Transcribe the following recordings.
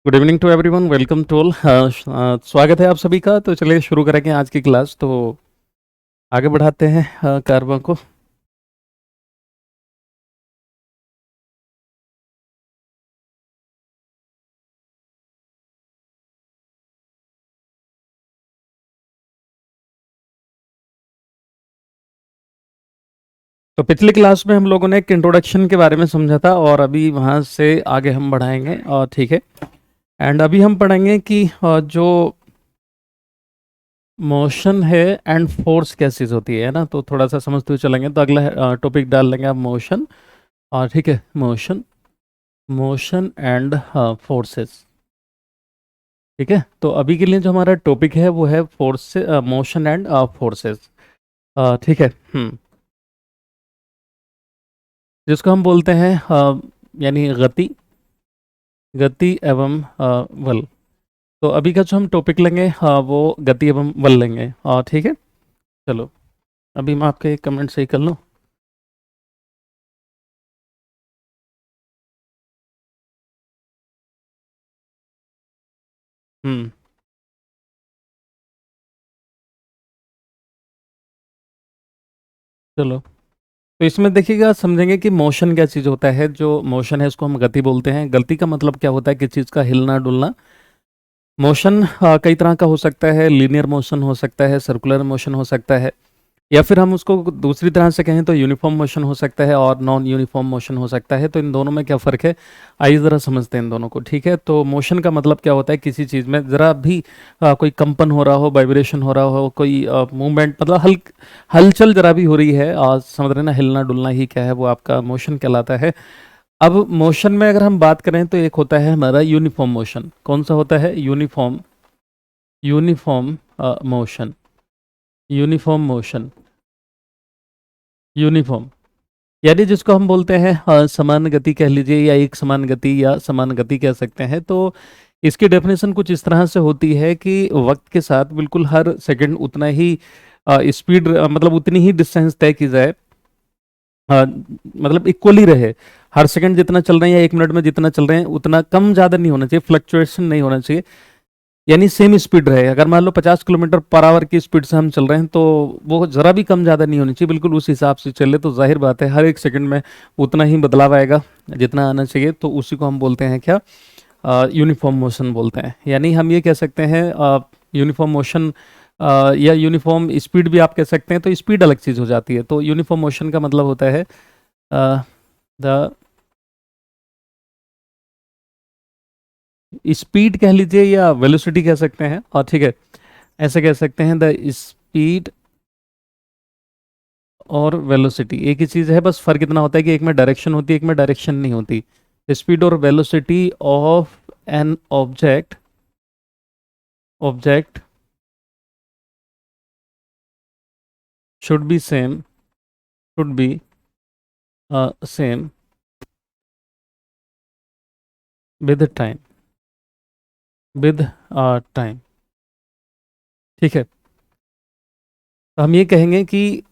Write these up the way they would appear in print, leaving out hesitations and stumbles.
Good evening to everyone, welcome to all. स्वागत है आप सभी का। तो चलिए शुरू करेंगे आज की क्लास। तो आगे बढ़ाते हैं कारवां को। तो पिछली क्लास में हम लोगों ने एक इंट्रोडक्शन के बारे में समझा था और अभी वहाँ से आगे हम बढ़ाएंगे। और ठीक है, एंड अभी हम पढ़ेंगे कि जो मोशन है एंड फोर्स क्या चीज़ होती है ना। तो थोड़ा सा समझते हुए चलेंगे। तो अगला टॉपिक डाल लेंगे आप मोशन। और ठीक है, मोशन, मोशन एंड फोर्सेस। ठीक है, तो अभी के लिए जो हमारा टॉपिक है वो है फोर्स, मोशन एंड फोर्सेस। ठीक है। जिसको हम बोलते हैं यानी गति, गति एवं बल। तो अभी का जो हम टॉपिक लेंगे वो गति एवं बल लेंगे। ठीक है, चलो अभी मैं आपके कमेंट सही कर लूँ। हम्म चलो, तो इसमें देखिएगा, समझेंगे कि मोशन क्या चीज़ होता है। जो मोशन है उसको हम गति बोलते हैं। गति का मतलब क्या होता है? किसी चीज़ का हिलना डुलना। मोशन कई तरह का हो सकता है। लीनियर मोशन हो सकता है, सर्कुलर मोशन हो सकता है, या फिर हम उसको दूसरी तरह से कहें तो यूनिफॉर्म मोशन हो सकता है और नॉन यूनिफॉर्म मोशन हो सकता है। तो इन दोनों में क्या फ़र्क है, आइए ज़रा समझते हैं इन दोनों को। ठीक है, तो मोशन का मतलब क्या होता है? किसी चीज़ में ज़रा भी कोई कंपन हो रहा हो, वाइब्रेशन हो रहा हो, कोई मूवमेंट, मतलब हलचल ज़रा भी हो रही है, और समझ रहे हैं ना, हिलना डुलना ही क्या है, वो आपका मोशन कहलाता है। अब मोशन में अगर हम बात करें तो एक होता है हमारा यूनिफॉर्म मोशन। कौन सा होता है? Uniform, uniform motion, uniform motion, uniform, यानी जिसको हम बोलते हैं समान गति कह लीजिए, या एक समान गति, या समान गति कह सकते हैं। तो इसकी डेफिनेशन कुछ इस तरह से होती है कि वक्त के साथ बिल्कुल हर सेकंड उतना ही स्पीड, मतलब उतनी ही डिस्टेंस तय की जाए, मतलब इक्वली रहे। हर सेकंड जितना चल रहे हैं या एक मिनट में जितना चल रहे हैं उतना कम ज़्यादा नहीं होना चाहिए, फ्लक्चुएशन नहीं होना चाहिए। यानी सेम स्पीड रहे। अगर मान लो 50 किलोमीटर पर आवर की स्पीड से हम चल रहे हैं तो वो जरा भी कम ज़्यादा नहीं होनी चाहिए, बिल्कुल उस हिसाब से चले। तो जाहिर बात है हर एक सेकंड में उतना ही बदलाव आएगा जितना आना चाहिए। तो उसी को हम बोलते हैं क्या? यूनिफॉर्म मोशन बोलते हैं। यानी हम ये कह सकते हैं यूनिफॉर्म मोशन, या यूनिफॉर्म स्पीड भी आप कह सकते हैं। तो स्पीड अलग चीज़ हो जाती है। तो यूनिफॉर्म मोशन का मतलब होता है द स्पीड कह लीजिए, या वेलोसिटी कह सकते हैं। और ठीक है, ऐसे कह सकते हैं द स्पीड और वेलोसिटी एक ही चीज़ है, बस फर्क इतना होता है कि एक में डायरेक्शन होती है, एक में डायरेक्शन नहीं होती। स्पीड और velocity of an object, object should be same, should be same with time, with time. ठीक है, तो हम ये कहेंगे कि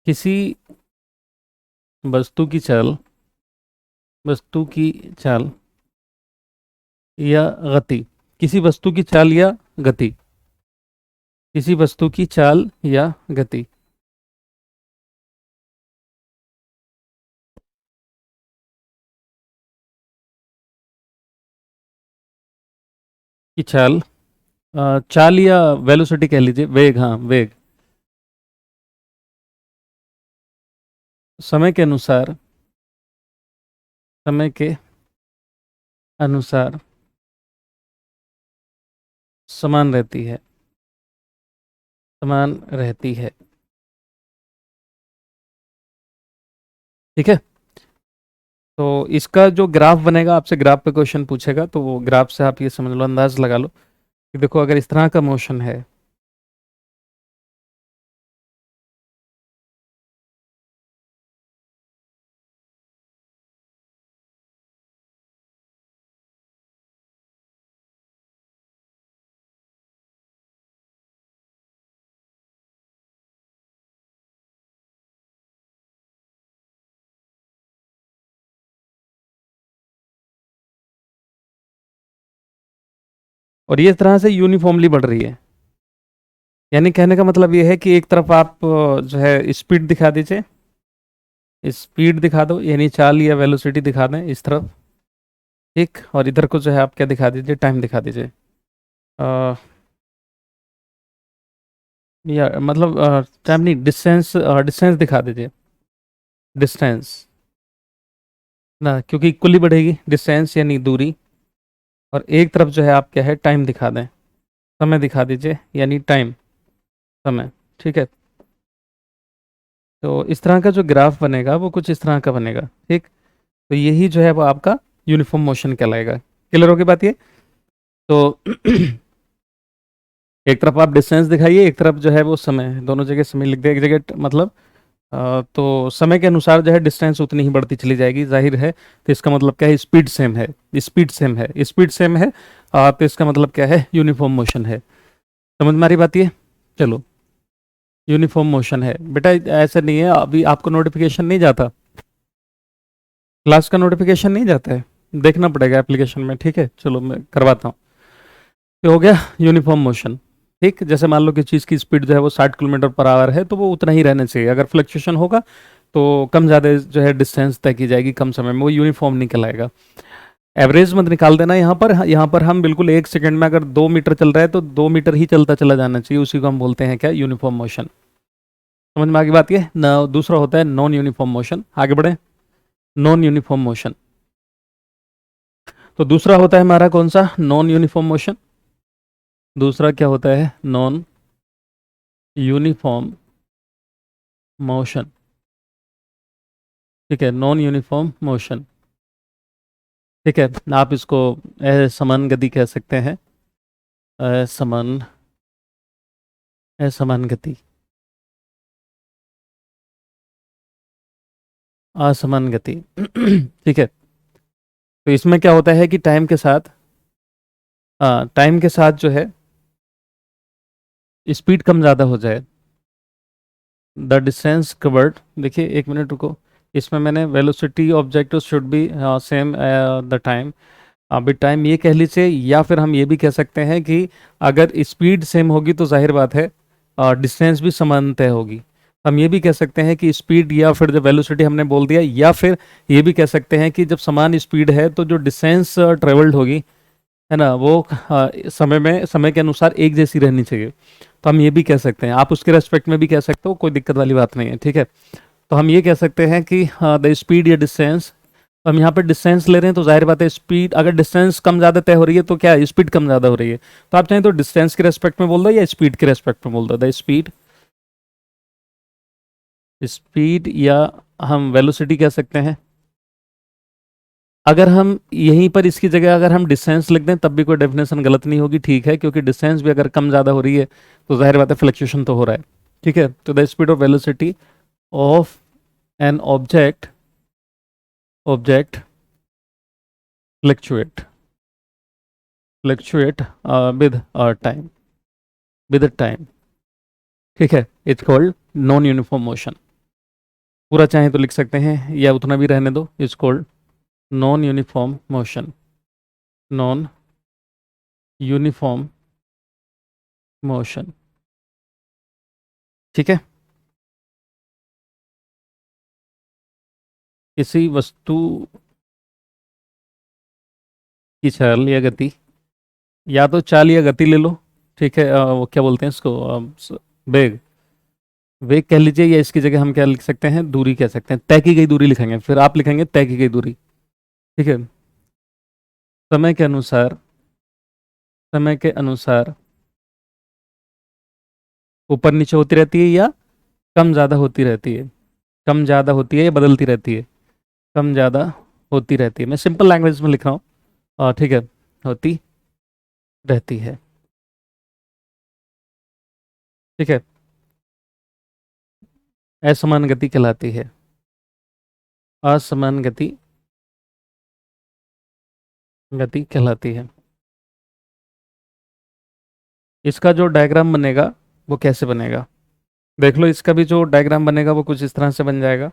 किसी वस्तु की चाल, वस्तु की चाल या गति, किसी वस्तु की चाल या गति, किसी वस्तु की चाल या गति की चाल, चाल या वेलोसिटी कह लीजिए, वेग, हाँ वेग, समय के अनुसार, समय के अनुसार समान रहती है, समान रहती है। ठीक है, तो इसका जो ग्राफ बनेगा, आपसे ग्राफ पे क्वेश्चन पूछेगा, तो वो ग्राफ से आप ये समझ लो, अंदाज लगा लो कि देखो अगर इस तरह का मोशन है, और ये इस तरह से यूनिफॉर्मली बढ़ रही है। यानी कहने का मतलब ये है कि एक तरफ आप जो है स्पीड दिखा दीजिए, स्पीड दिखा दो, यानी चाल या वेलोसिटी दिखा दें इस तरफ, ठीक, और इधर को जो है आप क्या दिखा दीजिए, टाइम दिखा दीजिए। अ, या मतलब टाइम नहीं, डिस्टेंस, डिस्टेंस दिखा दीजिए, डिस्टेंस ना, क्योंकि इक्वली बढ़ेगी डिस्टेंस यानी दूरी। और एक तरफ जो है आप क्या है, टाइम दिखा दें, समय दिखा दीजिए, यानी टाइम, समय, ठीक है। तो इस तरह का जो ग्राफ बनेगा वो कुछ इस तरह का बनेगा, ठीक। तो यही जो है वो आपका यूनिफॉर्म मोशन कहलाएगा। क्लियर होगी बात ये? तो एक तरफ आप डिस्टेंस दिखाइए, एक तरफ जो है वो समय, दोनों जगह समय लिख दिया, एक जगह मतलब तो समय के अनुसार जो है डिस्टेंस उतनी ही बढ़ती चली जाएगी, जाहिर है। तो इसका मतलब क्या है, स्पीड सेम है, स्पीड सेम है, स्पीड सेम है। तो इसका मतलब क्या है, यूनिफॉर्म मोशन है। समझ में आ रही बात ये? चलो, यूनिफॉर्म मोशन है बेटा। ऐसा नहीं है, अभी आपको नोटिफिकेशन नहीं जाता, क्लास का नोटिफिकेशन नहीं जाता है, देखना पड़ेगा एप्लीकेशन में, ठीक है। चलो मैं करवाता हूँ। ये हो गया यूनिफॉर्म मोशन, ठीक। जैसे मान लो कि चीज़ की स्पीड जो है वो 60 किलोमीटर पर आवर है, तो वो उतना ही रहना चाहिए। अगर फ्लक्चुएशन होगा तो कम ज़्यादा जो है डिस्टेंस तय की जाएगी कम समय में, वो यूनिफॉर्म नहीं कहलाएगा। एवरेज मत निकाल देना यहाँ पर। यहाँ पर हम बिल्कुल 1 सेकंड में अगर 2 मीटर चल रहा है तो 2 मीटर ही चलता चला जाना चाहिए, उसी को हम बोलते हैं क्या, यूनिफॉर्म मोशन। समझ में आगे बात? ये न दूसरा होता है नॉन यूनिफॉर्म मोशन। आगे बढ़े, नॉन यूनिफॉर्म मोशन। तो दूसरा होता है हमारा कौन सा, नॉन यूनिफॉर्म मोशन। दूसरा क्या होता है, नॉन यूनिफॉर्म मोशन, ठीक है, नॉन यूनिफॉर्म मोशन, ठीक है। आप इसको असमान गति कह सकते हैं, असमान, असमान गति, असमान गति ठीक है। तो इसमें क्या होता है कि टाइम के साथ जो है स्पीड कम ज़्यादा हो जाए, द डिस्टेंस कवर्ड, देखिए एक मिनट रुको, इसमें मैंने velocity objective should be same the time. अभी टाइम ये कह लीजिए, या फिर हम ये भी कह सकते हैं कि अगर स्पीड सेम होगी तो जाहिर बात है डिस्टेंस भी समान तय होगी। हम ये भी कह सकते हैं कि स्पीड या फिर जब वेलोसिटी हमने बोल दिया, या फिर ये भी कह सकते हैं कि जब समान स्पीड है तो जो डिस्टेंस ट्रेवल्ड होगी, है ना, वो समय के अनुसार एक जैसी रहनी चाहिए। तो हम ये भी कह सकते हैं, आप उसके रेस्पेक्ट में भी कह सकते हो, कोई दिक्कत वाली बात नहीं है, ठीक है। तो हम ये कह सकते हैं कि द स्पीड या डिस्टेंस, हम यहाँ पे डिस्टेंस ले रहे हैं तो जाहिर बात है स्पीड, अगर डिस्टेंस कम ज़्यादा तय हो रही है तो क्या स्पीड कम ज़्यादा हो रही है। तो आप चाहें तो डिस्टेंस के रेस्पेक्ट में बोल दो या स्पीड के रेस्पेक्ट में बोल दो, द स्पीड, स्पीड, या हम वेलोसिटी कह सकते हैं। अगर हम यहीं पर इसकी जगह अगर हम डिस्टेंस लिख दें तब भी कोई डेफिनेशन गलत नहीं होगी, ठीक है, क्योंकि डिस्टेंस भी अगर कम ज़्यादा हो रही है तो जाहिर बात है फ्लक्चुएशन तो हो रहा है, ठीक है। तो the speed of velocity of an object, object fluctuate, fluctuate with time, with time, ठीक है, it's called non uniform motion. पूरा चाहें तो लिख सकते हैं या उतना भी रहने दो, it's called non uniform motion, non uniform motion, ठीक है। किसी वस्तु की चाल या गति, या तो चाल या गति ले लो, ठीक है, वो क्या बोलते हैं इसको, वेग, वेग कह लीजिए, या इसकी जगह हम क्या लिख सकते हैं, दूरी कह सकते हैं, तय की गई दूरी लिखेंगे, फिर आप लिखेंगे तय की गई दूरी, ठीक है। समय के अनुसार, समय के अनुसार ऊपर नीचे होती रहती है या कम ज़्यादा होती रहती है, कम ज़्यादा होती है या बदलती रहती है, कम ज़्यादा होती रहती है। मैं सिंपल लैंग्वेज में लिख रहा हूँ, ठीक है, होती रहती है, ठीक है। असमान गति कहलाती है, असमान गति, गति कहलाती है। इसका जो डायग्राम बनेगा वो कैसे बनेगा, देख लो, इसका भी जो डायग्राम बनेगा वो कुछ इस तरह से बन जाएगा।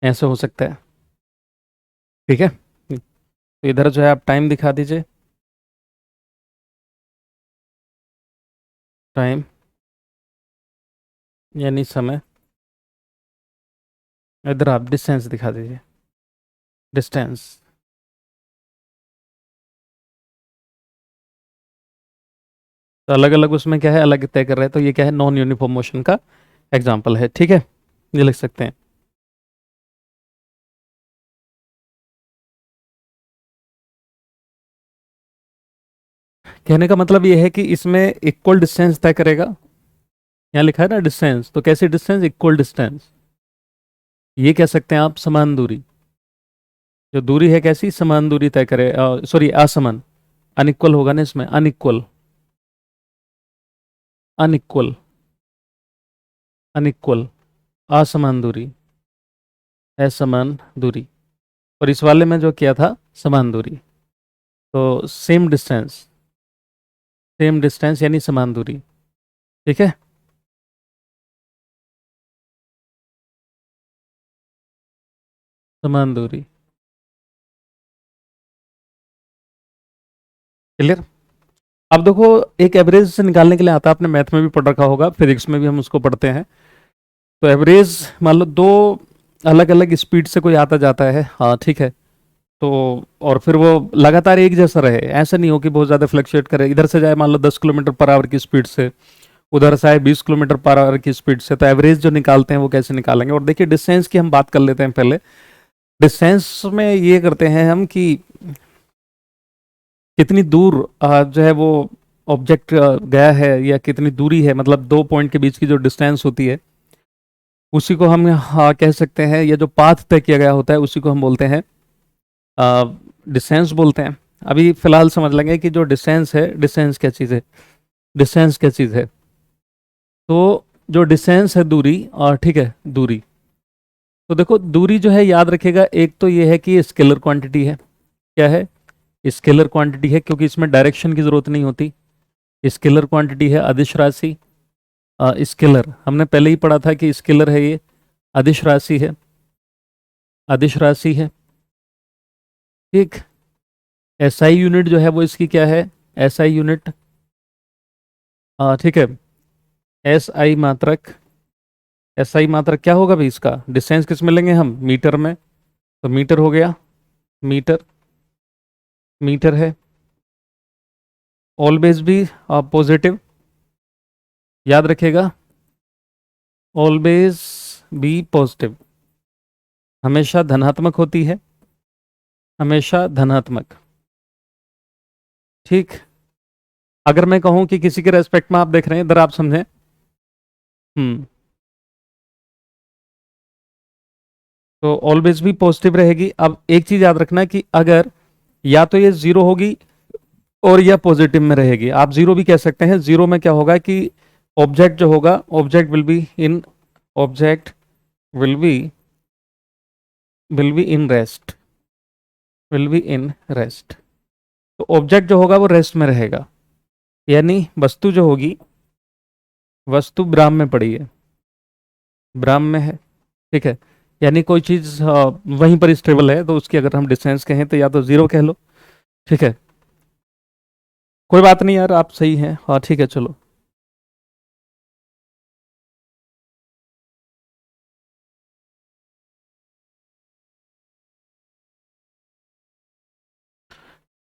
ऐसे हो सकता है। ठीक है, तो इधर जो है आप टाइम दिखा दीजिए। टाइम यानी समय। इधर आप डिस्टेंस दिखा दीजिए। डिस्टेंस। तो अलग अलग उसमें क्या है, अलग तय कर रहे हैं, तो ये क्या है, नॉन यूनिफॉर्म मोशन का एग्जाम्पल है। ठीक है, ये लिख सकते हैं। कहने का मतलब ये है कि इसमें इक्वल डिस्टेंस तय करेगा। यहाँ लिखा है ना डिस्टेंस, तो कैसी डिस्टेंस, इक्वल डिस्टेंस। ये कह सकते हैं आप समान दूरी। जो दूरी है कैसी, समान दूरी तय करे, सॉरी असमान। अनइक्वल होगा ना इसमें, अनइक्वल। अनइक्वल। अनइक्वल। असमान दूरी। असमान दूरी। और इस वाले में जो किया था समान दूरी। तो सेम डिस्टेंस। सेम डिस्टेंस यानी समान दूरी। ठीक है। समान दूरी। क्लियर। अब देखो, एक एवरेज से निकालने के लिए आता है, आपने मैथ में भी पढ़ रखा होगा, फिजिक्स में भी हम उसको पढ़ते हैं। तो एवरेज मान लो दो अलग अलग स्पीड से कोई आता जाता है, हाँ ठीक है। तो और फिर वो लगातार एक जैसा रहे, ऐसा नहीं हो कि बहुत ज़्यादा फ्लक्चुएट करे, इधर से जाए मान लो 10 किलोमीटर पर आवर की स्पीड से, उधर से आए 20 किलोमीटर पर आवर की स्पीड से, तो एवरेज जो निकालते हैं वो कैसे निकालेंगे। और देखिए डिस्टेंस की हम बात कर लेते हैं पहले। डिस्टेंस में ये करते हैं हम कि कितनी दूर जो है वो ऑब्जेक्ट गया है, या कितनी दूरी है, मतलब दो पॉइंट के बीच की जो डिस्टेंस होती है, उसी को हम कह सकते हैं, या जो पाथ तय किया गया होता है उसी को हम बोलते हैं डिस्टेंस बोलते हैं। अभी फिलहाल समझ लेंगे कि जो डिस्टेंस है, डिस्टेंस क्या चीज़ है। डिस्टेंस क्या चीज़ है। तो जो डिस्टेंस है, दूरी, और ठीक है दूरी। तो देखो दूरी जो है याद रखेगा, एक तो ये है कि ये स्केलर क्वांटिटी है। क्या है, स्केलर क्वांटिटी है, क्योंकि इसमें डायरेक्शन की जरूरत नहीं होती। स्केलर क्वांटिटी है, अदिश राशि। स्केलर हमने पहले ही पढ़ा था कि स्केलर है ये, अदिश राशि है। अदिश राशि है। ठीक। एसआई यूनिट जो है वो इसकी क्या है, एसआई यूनिट। ठीक है। एसआई मात्रक। एसआई मात्रक क्या होगा भाई, इसका डिस्टेंस किस में लेंगे हम, मीटर में। तो मीटर हो गया। मीटर। मीटर है। ऑलवेज भी पॉजिटिव, याद रखिएगा। ऑलवेज बी पॉजिटिव, हमेशा धनात्मक होती है। हमेशा धनात्मक। ठीक। अगर मैं कहूं कि किसी के रेस्पेक्ट में आप देख रहे हैं, इधर आप समझें। हम्म। तो ऑलवेज भी पॉजिटिव रहेगी। अब एक चीज याद रखना कि अगर या तो ये जीरो होगी और या पॉजिटिव में रहेगी, आप जीरो भी कह सकते हैं। जीरो में क्या होगा कि ऑब्जेक्ट जो होगा, object will be in, object will be, will be in rest. Will be in rest. तो ऑब्जेक्ट जो होगा वो रेस्ट में रहेगा, यानी वस्तु जो होगी, वस्तु ब्राह्म में पड़ी है, ब्राह्म में है। ठीक है। यानी कोई चीज वहीं पर स्टेबल है, तो उसकी अगर हम डिस्टेंस कहें तो या तो जीरो कह लो। ठीक है। कोई बात नहीं यार, आप सही हैं, हाँ ठीक है चलो।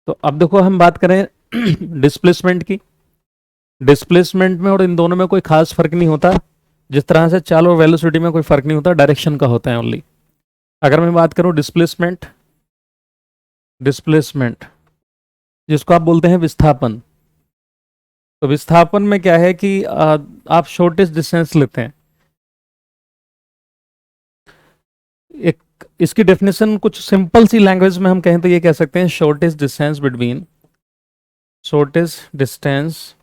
तो अब देखो हम बात करें डिस्प्लेसमेंट की। डिस्प्लेसमेंट में और इन दोनों में कोई खास फर्क नहीं होता। जिस तरह से चाल और वेलोसिटी में कोई फर्क नहीं होता, डायरेक्शन का होता है ओनली। अगर मैं बात करूं डिस्प्लेसमेंट, डिस्प्लेसमेंट जिसको आप बोलते हैं विस्थापन। तो विस्थापन में क्या है कि आप शॉर्टेस्ट डिस्टेंस लेते हैं। एक इसकी डेफिनेशन कुछ सिंपल सी लैंग्वेज में हम कहें तो ये कह सकते हैं, shortest distance between, shortest distance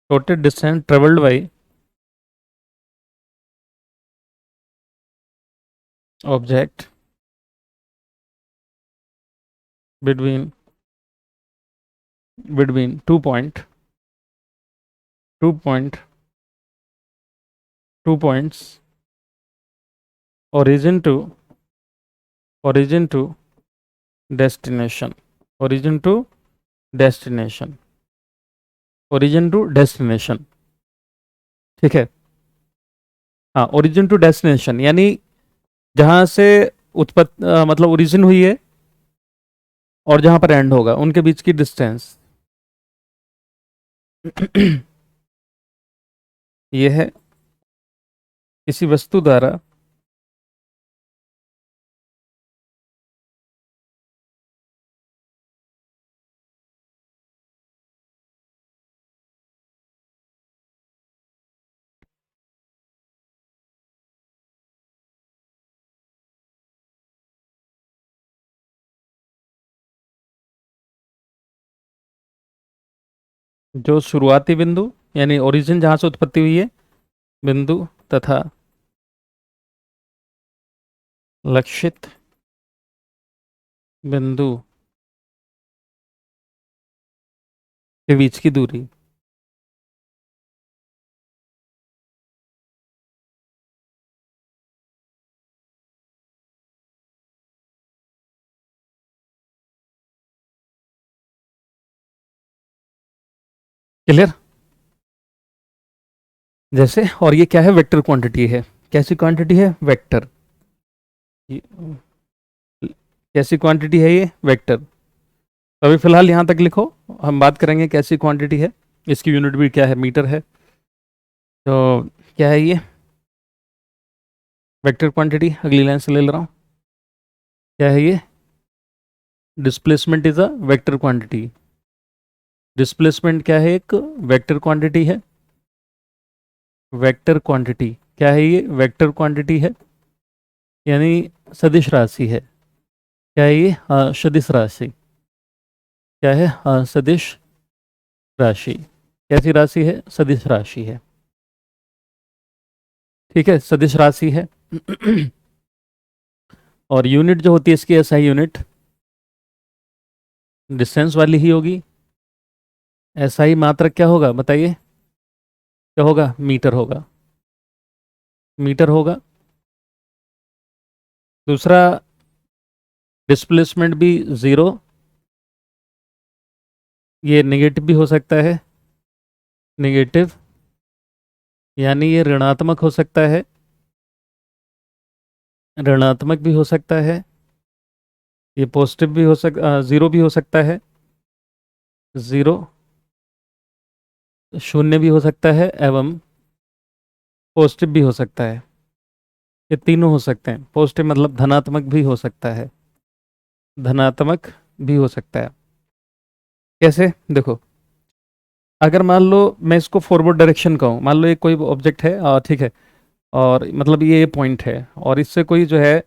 shortest distance travelled by object between between two point 2 points origin to origin to destination origin to destination origin to destination। ठीक है। हाँ, ओरिजिन टू डेस्टिनेशन यानी जहां से उत्पत्ति मतलब ओरिजिन हुई है और जहां पर एंड होगा उनके बीच की डिस्टेंस ये है किसी वस्तु द्वारा जो शुरुआती बिंदु यानी ओरिजिन जहां से उत्पत्ति हुई है बिंदु तथा लक्षित बिंदु के बीच की दूरी। क्लियर? जैसे, और ये क्या है? वेक्टर क्वांटिटी है। कैसी क्वांटिटी है? वेक्टर। कैसी क्वांटिटी है ये? वेक्टर। तो अभी फिलहाल यहां तक लिखो, हम बात करेंगे कैसी क्वांटिटी है। इसकी यूनिट भी क्या है? मीटर है। तो क्या है ये? Vector quantity. अगली लाइन से ले रहा हूं। क्या है ये? Displacement is a vector quantity. Displacement क्या है? एक वेक्टर क्वांटिटी है। वेक्टर क्वांटिटी क्या है ये? वेक्टर क्वांटिटी है यानी सदिश राशि है। क्या है ये? सदिश राशि। क्या है? सदिश राशि। कैसी राशि है? सदिश राशि है। ठीक है, सदिश राशि है। और यूनिट जो होती है इसकी एसआई यूनिट डिस्टेंस वाली ही होगी। एसआई मात्रक क्या होगा बताइए? क्या होगा? मीटर होगा। मीटर होगा। दूसरा, डिस्प्लेसमेंट भी ज़ीरो। ये नेगेटिव भी हो सकता है। नेगेटिव यानी ये ऋणात्मक हो सकता है। ऋणात्मक भी हो सकता है। ये पॉजिटिव भी हो ज़ीरो भी हो सकता है। ज़ीरो, शून्य भी हो सकता है एवं पॉजिटिव भी हो सकता है। ये तीनों हो सकते हैं। पॉजिटिव मतलब धनात्मक भी हो सकता है। धनात्मक भी हो सकता है। कैसे? देखो, अगर मान लो मैं इसको फॉरवर्ड डायरेक्शन का हूँ, मान लो ये कोई ऑब्जेक्ट है, ठीक है, और मतलब ये पॉइंट है और इससे कोई जो है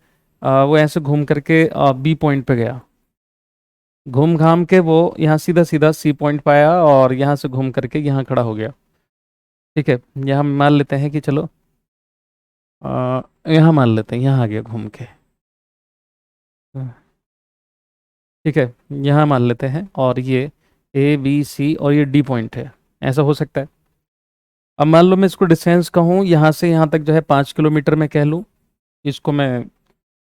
वो ऐसे घूम करके बी पॉइंट पे गया। घूम घाम के वो यहाँ सीधा सीधा सी पॉइंट पाया और यहाँ से घूम करके यहाँ खड़ा हो गया। ठीक है, यहाँ मान लेते हैं कि चलो यहाँ मान लेते हैं यहाँ आ गया घूम के। ठीक है, यहाँ मान लेते हैं और ये ए बी सी और ये डी पॉइंट है। ऐसा हो सकता है। अब मान लो मैं इसको डिस्टेंस कहूँ यहाँ से यहाँ तक जो है 5 किलोमीटर में कह लूँ, इसको मैं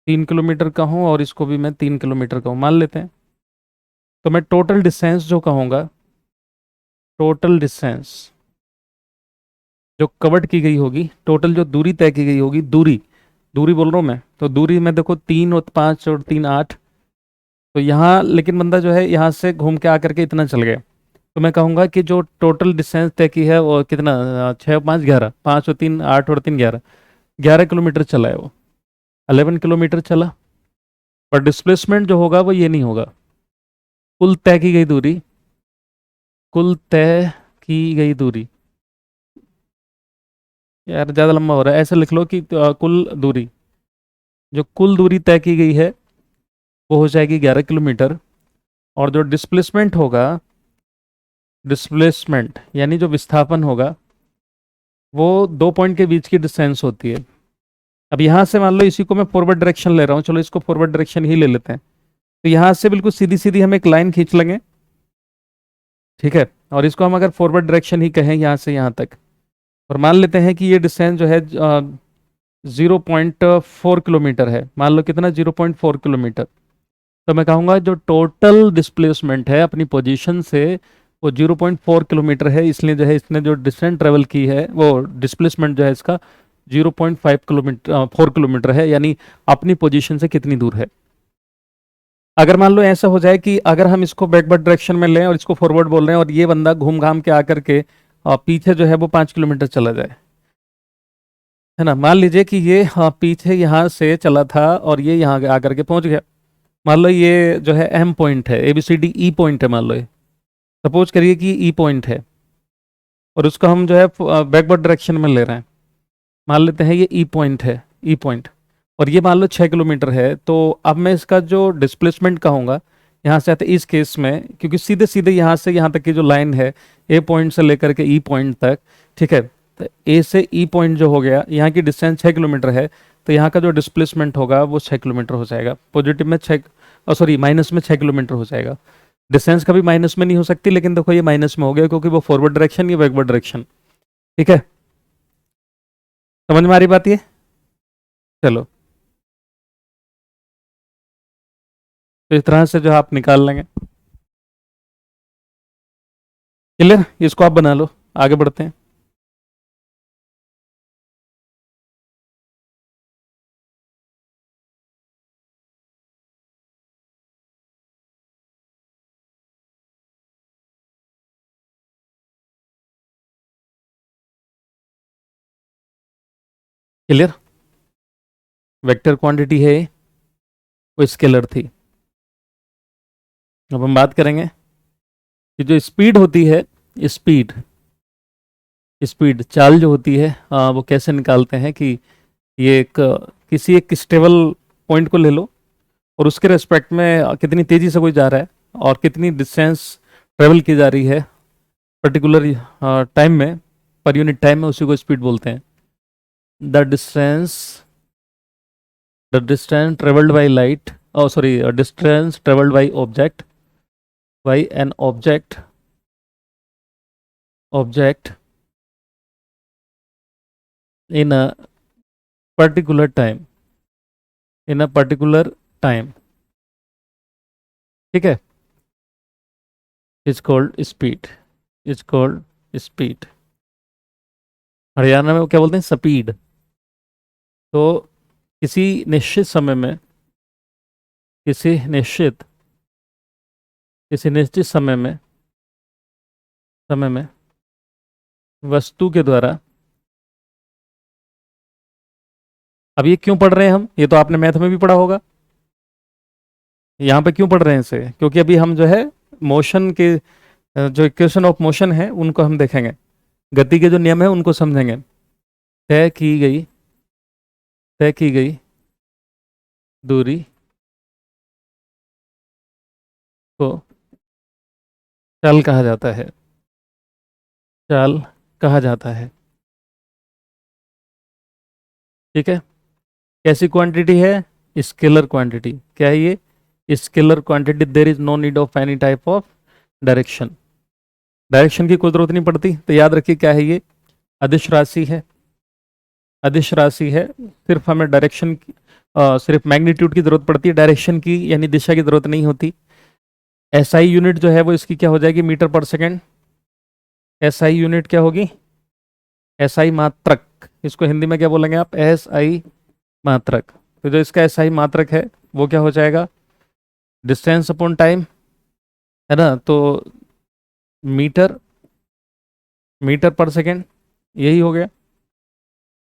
3 किलोमीटर का हूँ और इसको भी मैं 3 किलोमीटर का हूँ मान लेते हैं। तो मैं टोटल डिस्टेंस जो कहूँगा, टोटल डिस्टेंस जो कवर्ड की गई होगी, टोटल जो दूरी तय की गई होगी, दूरी दूरी बोल रहा हूँ मैं, तो दूरी में देखो 3 और 5 और 3 8। तो यहाँ लेकिन बंदा जो है यहाँ से घूम के आकर के इतना चल गया, तो मैं कहूँगा कि जो टोटल डिस्टेंस तय की है वो कितना? 6 5 11, 5 और 3 8 और 3 11, 11 किलोमीटर चला है वो। 11 किलोमीटर चला। पर डिस्प्लेसमेंट जो होगा वो ये नहीं होगा। कुल तय की गई दूरी, कुल तय की गई दूरी, यार ज़्यादा लंबा हो रहा है, ऐसे लिख लो कि कुल दूरी, जो कुल दूरी तय की गई है वो हो जाएगी 11 किलोमीटर। और जो डिस्प्लेसमेंट होगा, डिस्प्लेसमेंट यानी जो विस्थापन होगा, वो 2 पॉइंट के बीच की डिस्टेंस होती है। अब यहाँ से मान लो इसी को मैं फॉरवर्ड डायरेक्शन ले रहा हूँ, चलो इसको फॉरवर्ड डायरेक्शन ही ले लेते हैं। तो यहाँ से बिल्कुल सीधी सीधी हम एक लाइन खींच लेंगे, ठीक है। और इसको हम अगर फॉरवर्ड डायरेक्शन ही कहें यहाँ से यहाँ तक, और मान लेते हैं कि ये डिस्टेंस जो है 0.4 किलोमीटर है, मान लो कितना, 0.4 किलोमीटर। तो मैं कहूँगा जो टोटल डिस्प्लेसमेंट है अपनी पोजीशन से वो 0.4 किलोमीटर है, इसलिए जो है इसने जो डिस्टेंस ट्रेवल की है वो डिस्प्लेसमेंट जो है इसका 0.5 किलोमीटर 4 किलोमीटर है, यानी अपनी पोजीशन से कितनी दूर है। अगर मान लो ऐसा हो जाए कि अगर हम इसको बैकवर्ड डायरेक्शन में लें और इसको फॉरवर्ड बोल रहे हैं और ये बंदा घूम घाम के आकर के पीछे जो है वो 5 किलोमीटर चला जाए, है ना। मान लीजिए कि ये पीछे यहाँ से चला था और ये यहाँ आकर के पहुंच गया। मान लो ये जो है एम पॉइंट है, ABCD E पॉइंट है, मान लो ये सपोज करिए कि ई पॉइंट है, और उसको हम जो है बैकवर्ड डायरेक्शन में ले रहे हैं। मान लेते हैं ये ई पॉइंट है, ई पॉइंट, और ये मान लो 6 किलोमीटर है। तो अब मैं इसका जो डिस्प्लेसमेंट कहूँगा यहाँ से आते इस केस में, क्योंकि सीधे सीधे यहाँ से यहाँ तक की जो लाइन है ए पॉइंट से लेकर के ई पॉइंट तक, ठीक है। तो ए से ई पॉइंट जो हो गया, यहाँ की डिस्टेंस 6 किलोमीटर है, तो यहाँ का जो डिस्प्लेसमेंट होगा वो 6 किलोमीटर हो जाएगा। पॉजिटिव में 6, सॉरी माइनस में 6 किलोमीटर हो जाएगा। डिस्टेंस कभी माइनस में नहीं हो सकती, लेकिन देखो ये माइनस में हो गया क्योंकि वो फॉरवर्ड डायरेक्शन, ये बैकवर्ड डायरेक्शन, ठीक है। समझ में आ रही बात ये? चलो, तो इस तरह से जो आप निकाल लेंगे। क्लियर? इसको आप बना लो, आगे बढ़ते हैं। क्लियर? वेक्टर क्वांटिटी है, वो स्केलर थी। अब हम बात करेंगे कि जो स्पीड होती है, स्पीड स्पीड चाल जो होती है, वो कैसे निकालते हैं। कि ये एक किसी एक स्टेबल पॉइंट को ले लो और उसके रेस्पेक्ट में कितनी तेजी से कोई जा रहा है और कितनी डिस्टेंस ट्रेवल की जा रही है पर्टिकुलर टाइम में, पर यूनिट टाइम में, उसी को स्पीड बोलते हैं। The distance the distance travelled by light, sorry, distance travelled by an object in a particular time, ठीक है, is called speed, is called speed. Haryana में वो क्या बोलते हैं, स्पीड। तो किसी निश्चित समय में, किसी निश्चित किसी निश्चित समय में वस्तु के द्वारा, अब ये क्यों पढ़ रहे हैं हम, ये तो आपने मैथ में भी पढ़ा होगा। यहाँ पे क्यों पढ़ रहे हैं इसे, क्योंकि अभी हम जो है मोशन के जो इक्वेशन ऑफ मोशन है उनको हम देखेंगे, गति के जो नियम है उनको समझेंगे। तय की गई तय की गई दूरी को चाल कहा जाता है, चाल कहा जाता है, ठीक है। कैसी क्वांटिटी है, स्केलर क्वांटिटी। क्या है ये, scalar quantity. There is no need of any type of direction, direction की कोई जरूरत नहीं पड़ती। तो याद रखिए क्या है ये, अदिश राशि है, अदिश राशि है। सिर्फ हमें डायरेक्शन की सिर्फ मैग्नीट्यूड की जरूरत पड़ती है, डायरेक्शन की यानी दिशा की जरूरत नहीं होती। एसआई यूनिट जो है वो इसकी क्या हो जाएगी, मीटर पर सेकेंड। एसआई यूनिट क्या होगी, एसआई मात्रक। इसको हिंदी में क्या बोलेंगे आप, एसआई मात्रक। तो जो इसका एसआई मात्रक है वो क्या हो जाएगा, डिस्टेंस अपॉन टाइम, है ना। तो मीटर मीटर पर सेकेंड, यही हो गया,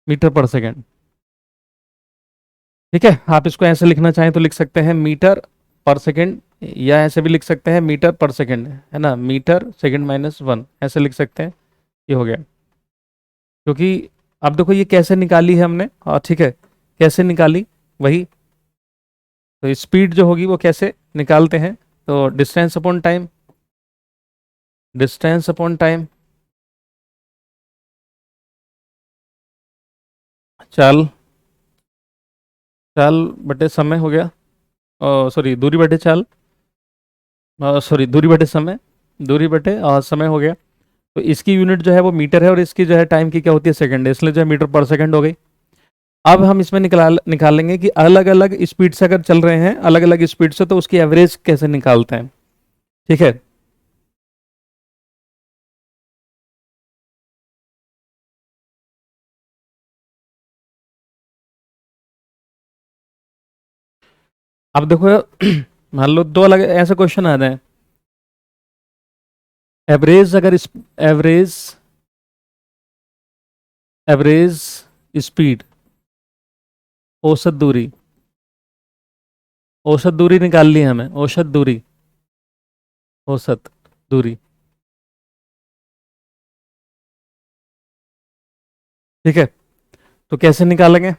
मीटर पर सेकेंड, ठीक है। आप इसको ऐसे लिखना चाहें तो लिख सकते हैं मीटर पर सेकेंड, या ऐसे भी लिख सकते हैं मीटर पर सेकेंड, है ना, मीटर सेकेंड माइनस 1, ऐसे लिख सकते हैं। ये हो गया। क्योंकि अब देखो ये कैसे निकाली है हमने, और ठीक है, कैसे निकाली वही। तो स्पीड जो होगी वो कैसे निकालते हैं, तो डिस्टेंस अपॉन टाइम, चाल चाल बटे समय हो गया, सॉरी दूरी बटे चाल, सॉरी दूरी बटे समय, दूरी बटे समय हो गया। तो इसकी यूनिट जो है वो मीटर है और इसकी जो है टाइम की क्या होती है, सेकंड है, इसलिए जो है मीटर पर सेकंड हो गई। अब हम इसमें निकालेंगे कि अलग अलग स्पीड से अगर चल रहे हैं, अलग अलग स्पीड से, तो उसकी एवरेज कैसे निकालते हैं। ठीक है। अब देखो मान लो दो अलग ऐसे क्वेश्चन आ जाए, एवरेज अगर एवरेज एवरेज स्पीड, औसत दूरी, औसत दूरी निकाल ली हमें, औसत दूरी, औसत दूरी। ठीक है। तो कैसे निकालेंगे,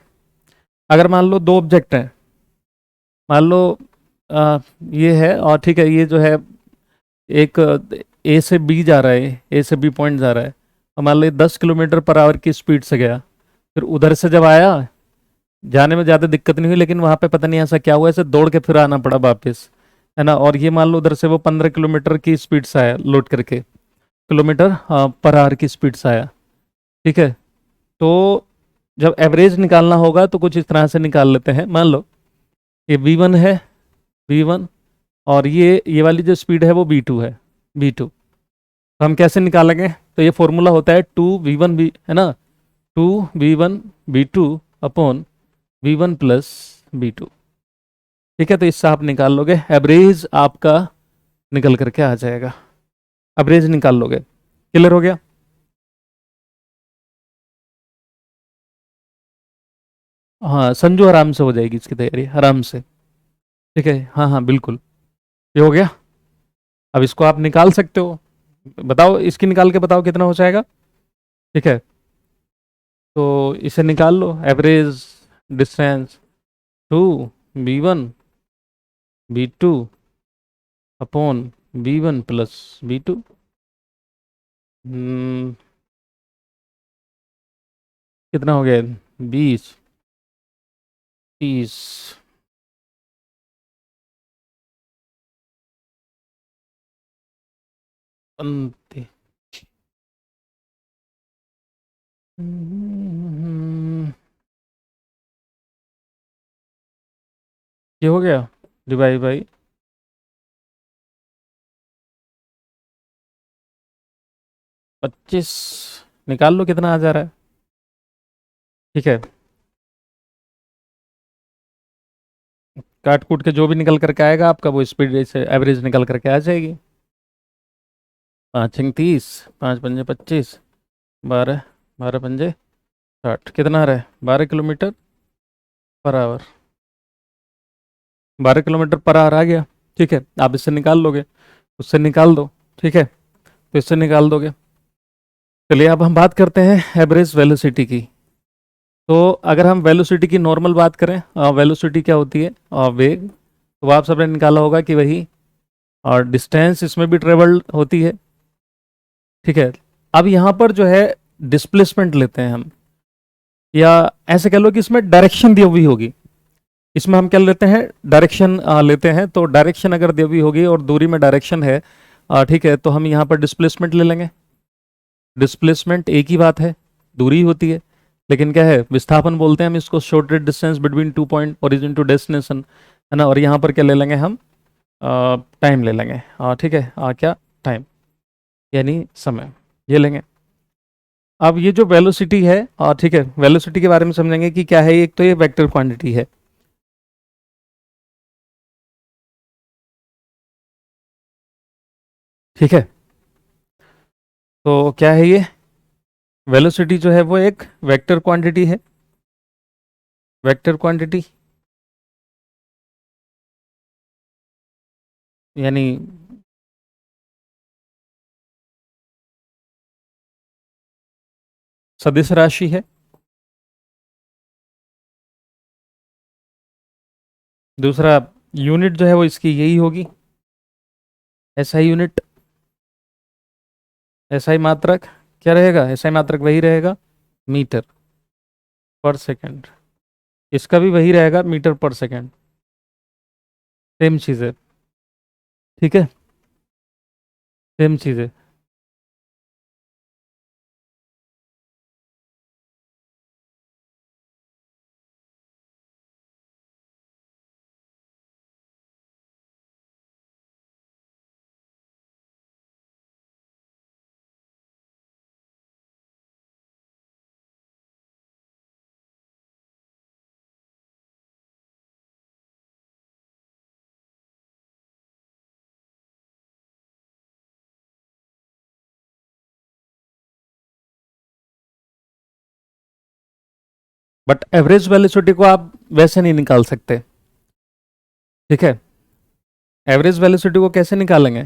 अगर मान लो दो ऑब्जेक्ट हैं, मान लो आ, ये है और ठीक है, ये जो है एक ए से बी जा रहा है, ए से बी पॉइंट जा रहा है, और मान लो ये 10 किलोमीटर पर आवर की स्पीड से गया, फिर उधर से जब आया, जाने में ज़्यादा दिक्कत नहीं हुई, लेकिन वहाँ पे पता नहीं ऐसा क्या हुआ, ऐसे दौड़ के फिर आना पड़ा वापस, है ना। और ये मान लो उधर से वो 15 किलोमीटर की स्पीड से आया, लोड करके, किलोमीटर पर आवर की स्पीड से आया। ठीक है। तो जब एवरेज निकालना होगा तो कुछ इस तरह से निकाल लेते हैं, मान लो ये V1 है, V1, और ये वाली जो स्पीड है वो V2 है, V2। तो हम कैसे निकालेंगे, तो ये फॉर्मूला होता है 2V1 है ना, 2V1 V2 upon V1 plus V2। ठीक है। तो इससे आप निकाल लोगे, एवरेज आपका निकल करके आ जाएगा, एवरेज निकाल लोगे। क्लियर हो गया। हाँ संजू, आराम से हो जाएगी इसकी तैयारी, आराम से। ठीक है, हाँ हाँ बिल्कुल। ये हो गया। अब इसको आप निकाल सकते हो, बताओ इसकी निकाल के बताओ कितना हो जाएगा। ठीक है। तो इसे निकाल लो, average distance 2V1 V2 upon V1 plus V2। कितना हो गया, 20 30, अंत। ये हो गया डिवाइड बाई 25, निकाल लो कितना आ जा रहा है। ठीक है। काट कूट के जो भी निकल करके आएगा आपका, वो स्पीड से एवरेज निकल करके आ जाएगी। 5 × 30, 5 × 5 = 25, 12, 12 × 5 = 60, कितना आ रहा है, 12 kilometre per hour, 12 kilometre per hour आ गया। ठीक है, आप इससे निकाल लोगे, उससे निकाल दो। ठीक है, तो इससे निकाल दोगे। चलिए अब हम बात करते हैं एवरेज वेलोसिटी की। तो अगर हम वेलोसिटी की नॉर्मल बात करें, वेलोसिटी क्या होती है, वेग, तो आप सबने निकाला होगा कि वही, और डिस्टेंस इसमें भी ट्रेवल होती है। ठीक है। अब यहाँ पर जो है डिस्प्लेसमेंट लेते हैं हम, या ऐसे कह लो कि इसमें डायरेक्शन दी हुई होगी, इसमें हम क्या लेते हैं, डायरेक्शन लेते हैं। तो डायरेक्शन अगर दी हुई होगी और दूरी में डायरेक्शन है, ठीक है, तो हम यहाँ पर डिस्प्लेसमेंट ले लेंगे। डिस्प्लेसमेंट एक ही बात है, दूरी होती है, लेकिन क्या है, विस्थापन बोलते हैं हम इसको, shortest distance between two point origin to destination, है ना। और यहाँ पर क्या ले लेंगे हम, टाइम ले लेंगे, ठीक है, क्या, टाइम, यानी समय, ये लेंगे। अब ये जो वेलोसिटी है, ठीक है, वेलोसिटी के बारे में समझेंगे कि क्या है। एक तो ये वेक्टर क्वांटिटी है, ठीक है। तो क्या है ये, वेलोसिटी जो है वो एक वेक्टर क्वांटिटी है, वेक्टर क्वांटिटी, यानी सदिश राशि है। दूसरा, यूनिट जो है वो इसकी यही होगी, एसआई यूनिट, एसआई मात्रक, क्या रहेगा, एसआई मात्रक वही रहेगा, मीटर पर सेकंड, इसका भी वही रहेगा, मीटर पर सेकंड। सेम चीज़ है। ठीक है, सेम चीज़ है। बट एवरेज वेलोसिटी को आप वैसे नहीं निकाल सकते। ठीक है, एवरेज वेलोसिटी को कैसे निकालेंगे?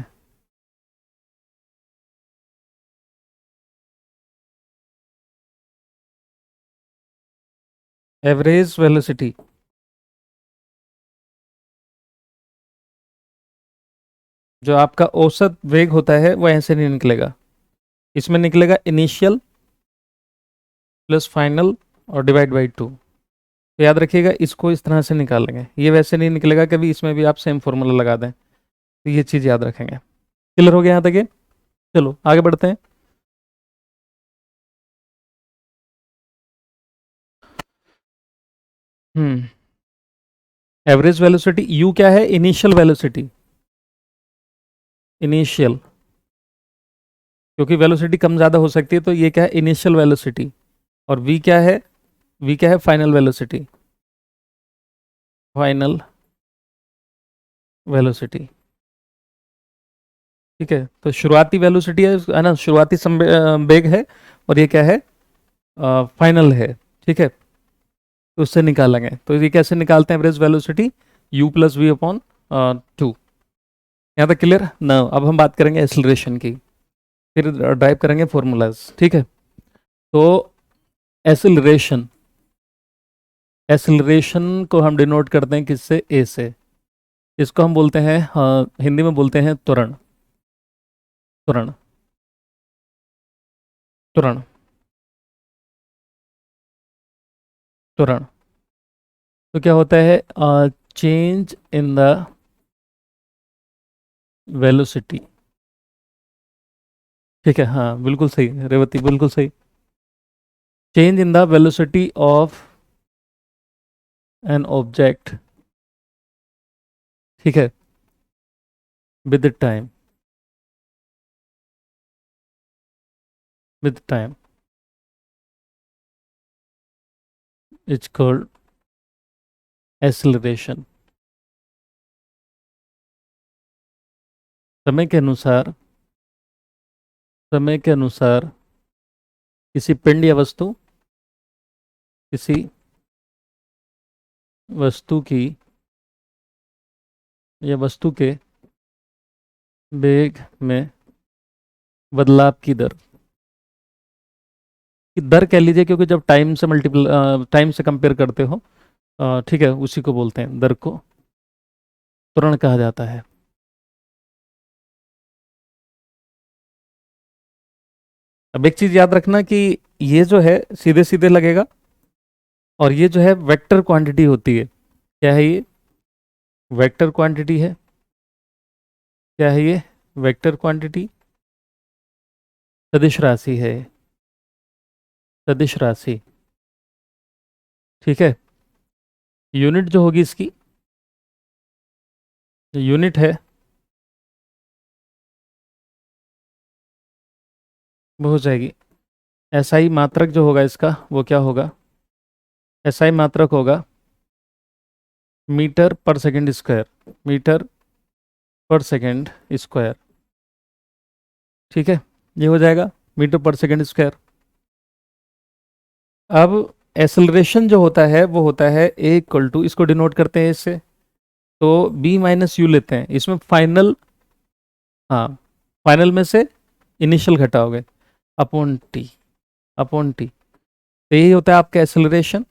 एवरेज वेलोसिटी, जो आपका औसत वेग होता है वो ऐसे नहीं निकलेगा। इसमें निकलेगा इनिशियल प्लस फाइनल और डिवाइड बाई टू। तो याद रखिएगा, इसको इस तरह से निकालेंगे, ये वैसे नहीं निकलेगा। कभी इसमें भी आप सेम फॉर्मूला लगा दें, तो ये चीज़ याद रखेंगे। क्लियर हो गया यहाँ तक ये? चलो आगे बढ़ते हैं। हम्म एवरेज वेलोसिटी यू क्या है? इनिशियल वेलोसिटी, इनिशियल, क्योंकि वेलोसिटी कम ज़्यादा हो सकती है, तो ये क्या है? Initial velocity. और वी क्या है? वी क्या है? Final velocity, final velocity. ठीक है, तो शुरुआती वेलोसिटी है ना, शुरुआती वेग है, और ये क्या है? फाइनल है। ठीक है, तो उससे निकालेंगे। तो ये कैसे निकालते हैं average velocity? U plus v upon two. यहाँ तक क्लियर ना? अब हम बात करेंगे एक्सीलरेशन की, फिर ड्राइव करेंगे फॉर्मूलाज। ठीक है, तो एक्सीलरेशन, एक्सीलरेशन को हम डिनोट करते हैं किससे? ए से। इसको हम बोलते हैं, हिंदी में बोलते हैं त्वरण। त्वरण, त्वरण, त्वरण। तो क्या होता है? Change in the velocity. ठीक है, हाँ बिल्कुल सही रेवती, बिल्कुल सही। Change in the velocity of an object. ठीक है, with time, with time is called acceleration. समय के अनुसार, समय के अनुसार किसी पिंड या वस्तु, किसी वस्तु की या वस्तु के वेग में बदलाव की दर, की दर कह लीजिए, क्योंकि जब टाइम से मल्टीपल, टाइम से कंपेयर करते हो, ठीक है, उसी को बोलते हैं, दर को त्वरण कहा जाता है। अब एक चीज याद रखना कि ये जो है सीधे सीधे लगेगा, और ये जो है वेक्टर क्वांटिटी होती है। क्या है ये? वेक्टर क्वांटिटी है। क्या है ये? वेक्टर क्वांटिटी, सदिश राशि है, सदिश राशि। ठीक है, यूनिट जो होगी इसकी, जो यूनिट है वो हो जाएगी एसआई। मात्रक जो होगा इसका वो क्या होगा? एसआई मात्रक होगा मीटर पर सेकंड स्क्वायर, मीटर पर सेकंड स्क्वायर। ठीक है, ये हो जाएगा मीटर पर सेकंड स्क्वायर। अब एक्सेलरेशन जो होता है वो होता है ए इक्वल टू, इसको डिनोट करते हैं इससे, तो बी माइनस यू लेते हैं। इसमें फाइनल, हाँ, फाइनल में से इनिशियल घटाओगे, अपॉन टी, अपॉन टी। तो यही होता है आपका एक्सेलरेशन।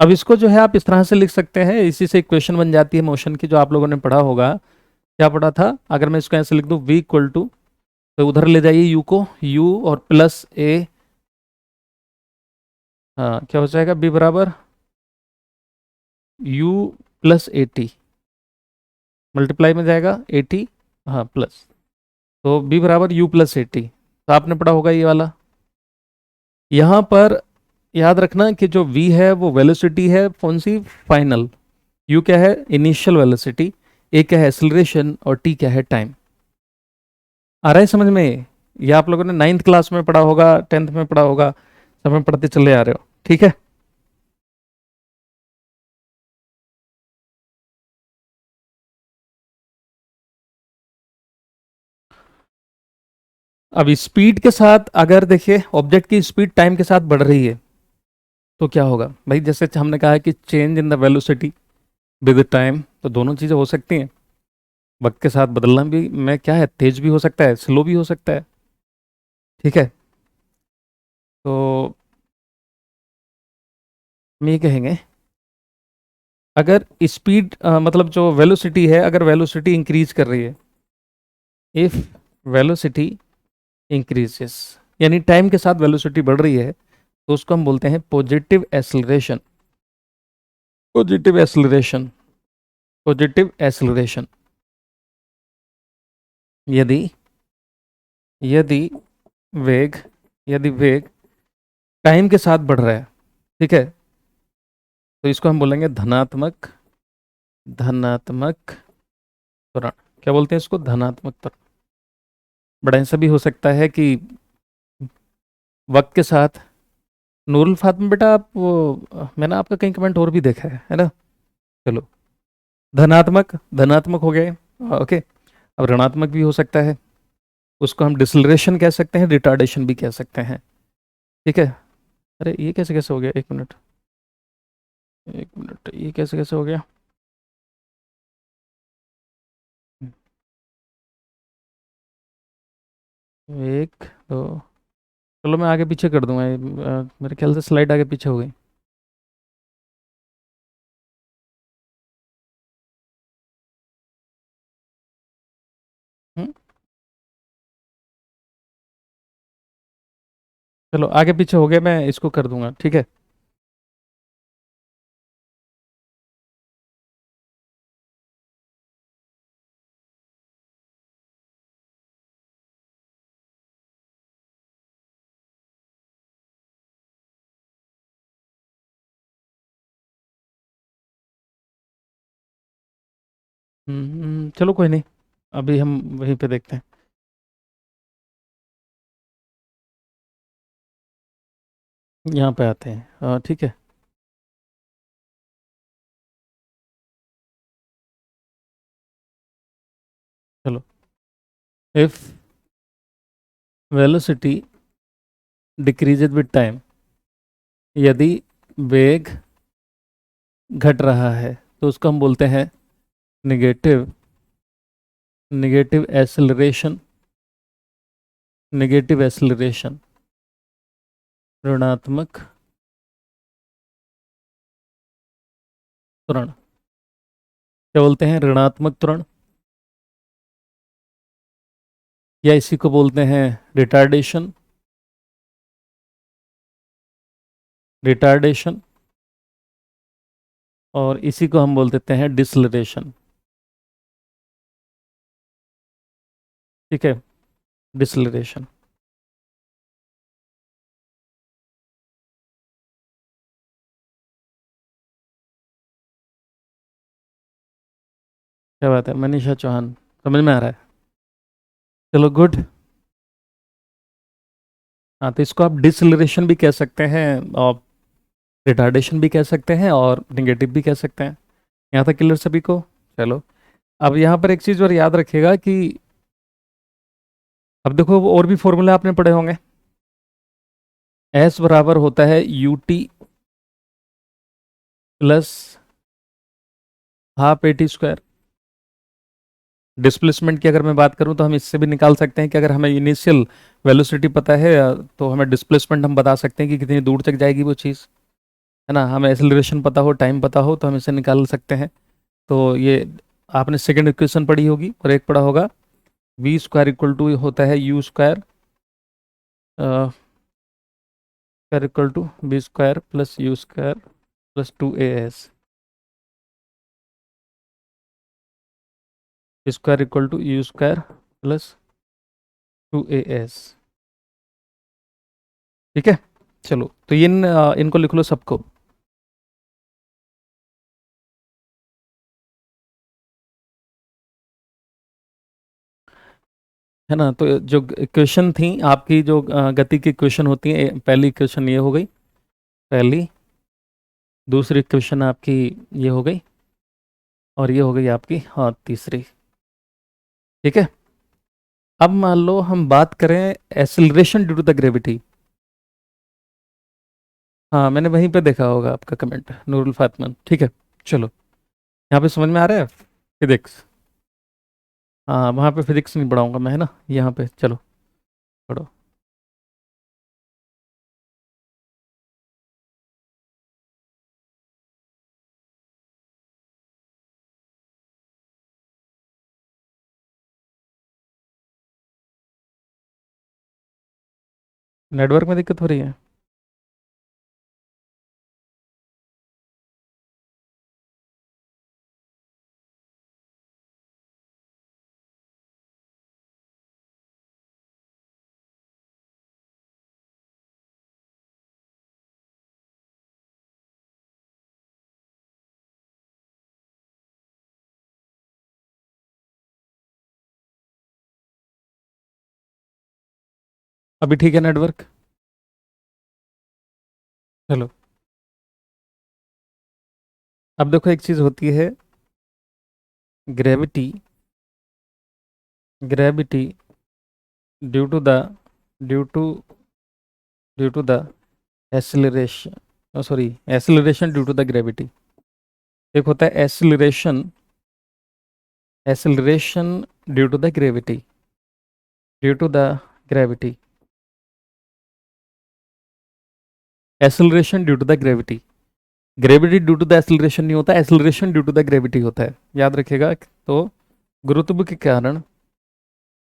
अब इसको जो है आप इस तरह से लिख सकते हैं, इसी से इक्वेशन बन जाती है मोशन की, जो आप लोगों ने पढ़ा होगा। क्या पढ़ा था? अगर मैं इसको ऐसे लिख दूं, v इक्वल टू, तो उधर ले जाइए u को, u और प्लस a, हाँ क्या हो जाएगा? b बराबर u प्लस 80, मल्टीप्लाई में जाएगा 80, हाँ प्लस, तो b बराबर u प्लस 80। तो आपने पढ़ा होगा ये वाला। यहाँ पर याद रखना कि जो v है वो वेलोसिटी है, कौन सी, फाइनल। u क्या है, इनिशियल वेलोसिटी। a क्या है, एक्सेलरेशन। और t क्या है, टाइम। आ रहा है समझ में? ये आप लोगों ने 9th क्लास में पढ़ा होगा, 10th में पढ़ा होगा, सब में पढ़ते चले आ रहे हो, ठीक है। अब स्पीड के साथ अगर देखिए ऑब्जेक्ट की स्पीड टाइम के साथ बढ़ रही है तो क्या होगा भाई, जैसे हमने कहा है कि change in the velocity with time, तो दोनों चीजें हो सकती हैं। वक्त के साथ बदलना भी में क्या है, तेज भी हो सकता है, स्लो भी हो सकता है, ठीक है। तो हम ये कहेंगे, अगर स्पीड मतलब जो वेलोसिटी है, अगर वेलोसिटी इंक्रीज कर रही है, इफ वेलोसिटी इंक्रीजेस, यानी टाइम के साथ वेलोसिटी बढ़ रही है, तो उसको हम बोलते हैं positive acceleration. Positive acceleration, positive acceleration. यदि यदि वेग यदि वेग टाइम के साथ बढ़ रहा है, ठीक है, तो इसको हम बोलेंगे धनात्मक धनात्मक त्वरण। क्या बोलते हैं इसको, धनात्मक त्वरण। बड़ा ऐसा भी हो सकता है कि वक्त के साथ, नूरुल फातिमा बेटा आप वो मैंने आपका कहीं कमेंट और भी देखा है ना। चलो, धनात्मक धनात्मक हो गए, ओके। अब ऋणात्मक भी हो सकता है, उसको हम डिसलरेशन कह सकते हैं, रिटार्डेशन भी कह सकते हैं, ठीक है। अरे ये कैसे कैसे हो गया, एक मिनट, एक मिनट, ये कैसे कैसे हो गया। एक, दो, चलो मैं आगे पीछे कर दूंगा मेरे ख्याल से स्लाइड आगे पीछे हो गई। हम्म, चलो आगे पीछे हो गया, मैं इसको कर दूंगा, ठीक है। चलो कोई नहीं, अभी हम वहीं पे देखते हैं। यहाँ पे आते हैं, ठीक है। चलो, if velocity decreases with time, यदि वेग घट रहा है, तो उसको हम बोलते हैं negative negative acceleration. Negative acceleration, ऋणात्मक त्वरण। क्या बोलते हैं, ऋणात्मक त्वरण, या इसी को बोलते हैं रिटार्डेशन। रिटार्डेशन, और इसी को हम बोल देते हैं डिसलरेशन, ठीक है, डिसलरेशन। क्या बात है मनीषा चौहान, समझ में आ रहा है? चलो गुड। हाँ, तो इसको आप डिसलरेशन भी कह सकते हैं, और रिटार्डेशन भी कह सकते हैं, और निगेटिव भी कह सकते हैं। यहाँ तक क्लियर सभी को? चलो, अब यहाँ पर एक चीज़ और याद रखिएगा कि अब देखो वो और भी फॉर्मूला आपने पढ़े होंगे। एस बराबर होता है U T plus half A T square. Displacement की अगर मैं बात करूं तो हम इससे भी निकाल सकते हैं कि अगर हमें इनिशियल वेलोसिटी पता है तो हमें डिस्प्लेसमेंट हम बता सकते हैं कि कितनी दूर तक जाएगी वो चीज़, है ना। हमें एक्सेलरेशन पता हो, टाइम पता हो, तो हम इसे निकाल सकते हैं। तो ये आपने सेकंड इक्वेशन पढ़ी होगी और एक पढ़ा होगा, वी स्क्वायर इक्वल टू होता है u square square equal to b square plus u square plus 2 a s. Square equal to u square plus 2as। ठीक है, चलो तो इनको लिख लो सबको। है ना, तो जो इक्वेशन थी आपकी, जो गति की इक्वेशन होती है, पहली इक्वेशन ये हो गई, पहली। दूसरी इक्वेशन आपकी ये हो गई, और ये हो गई आपकी, हाँ, तीसरी। ठीक है, अब मान लो हम बात करें acceleration due to the gravity. हाँ, मैंने वहीं पे देखा होगा आपका कमेंट, नूरुल फातमन। ठीक है, चलो, यहाँ पे समझ में आ रहा है फिजिक्स? हाँ, वहाँ पे फिजिक्स नहीं पढ़ाऊंगा मैं, है ना, यहाँ पे चलो पढ़ो। नेटवर्क में दिक्कत हो रही है? अभी ठीक है नेटवर्क? चलो, अब देखो, एक चीज़ होती है gravity. Gravity due to the due to due to the acceleration, sorry, acceleration due to the gravity. एक होता है acceleration, acceleration due to the gravity, due to the gravity, acceleration due to the gravity. Gravity due to the acceleration नहीं होता, acceleration due to the gravity होता है, याद रखिएगा। तो गुरुत्व के कारण,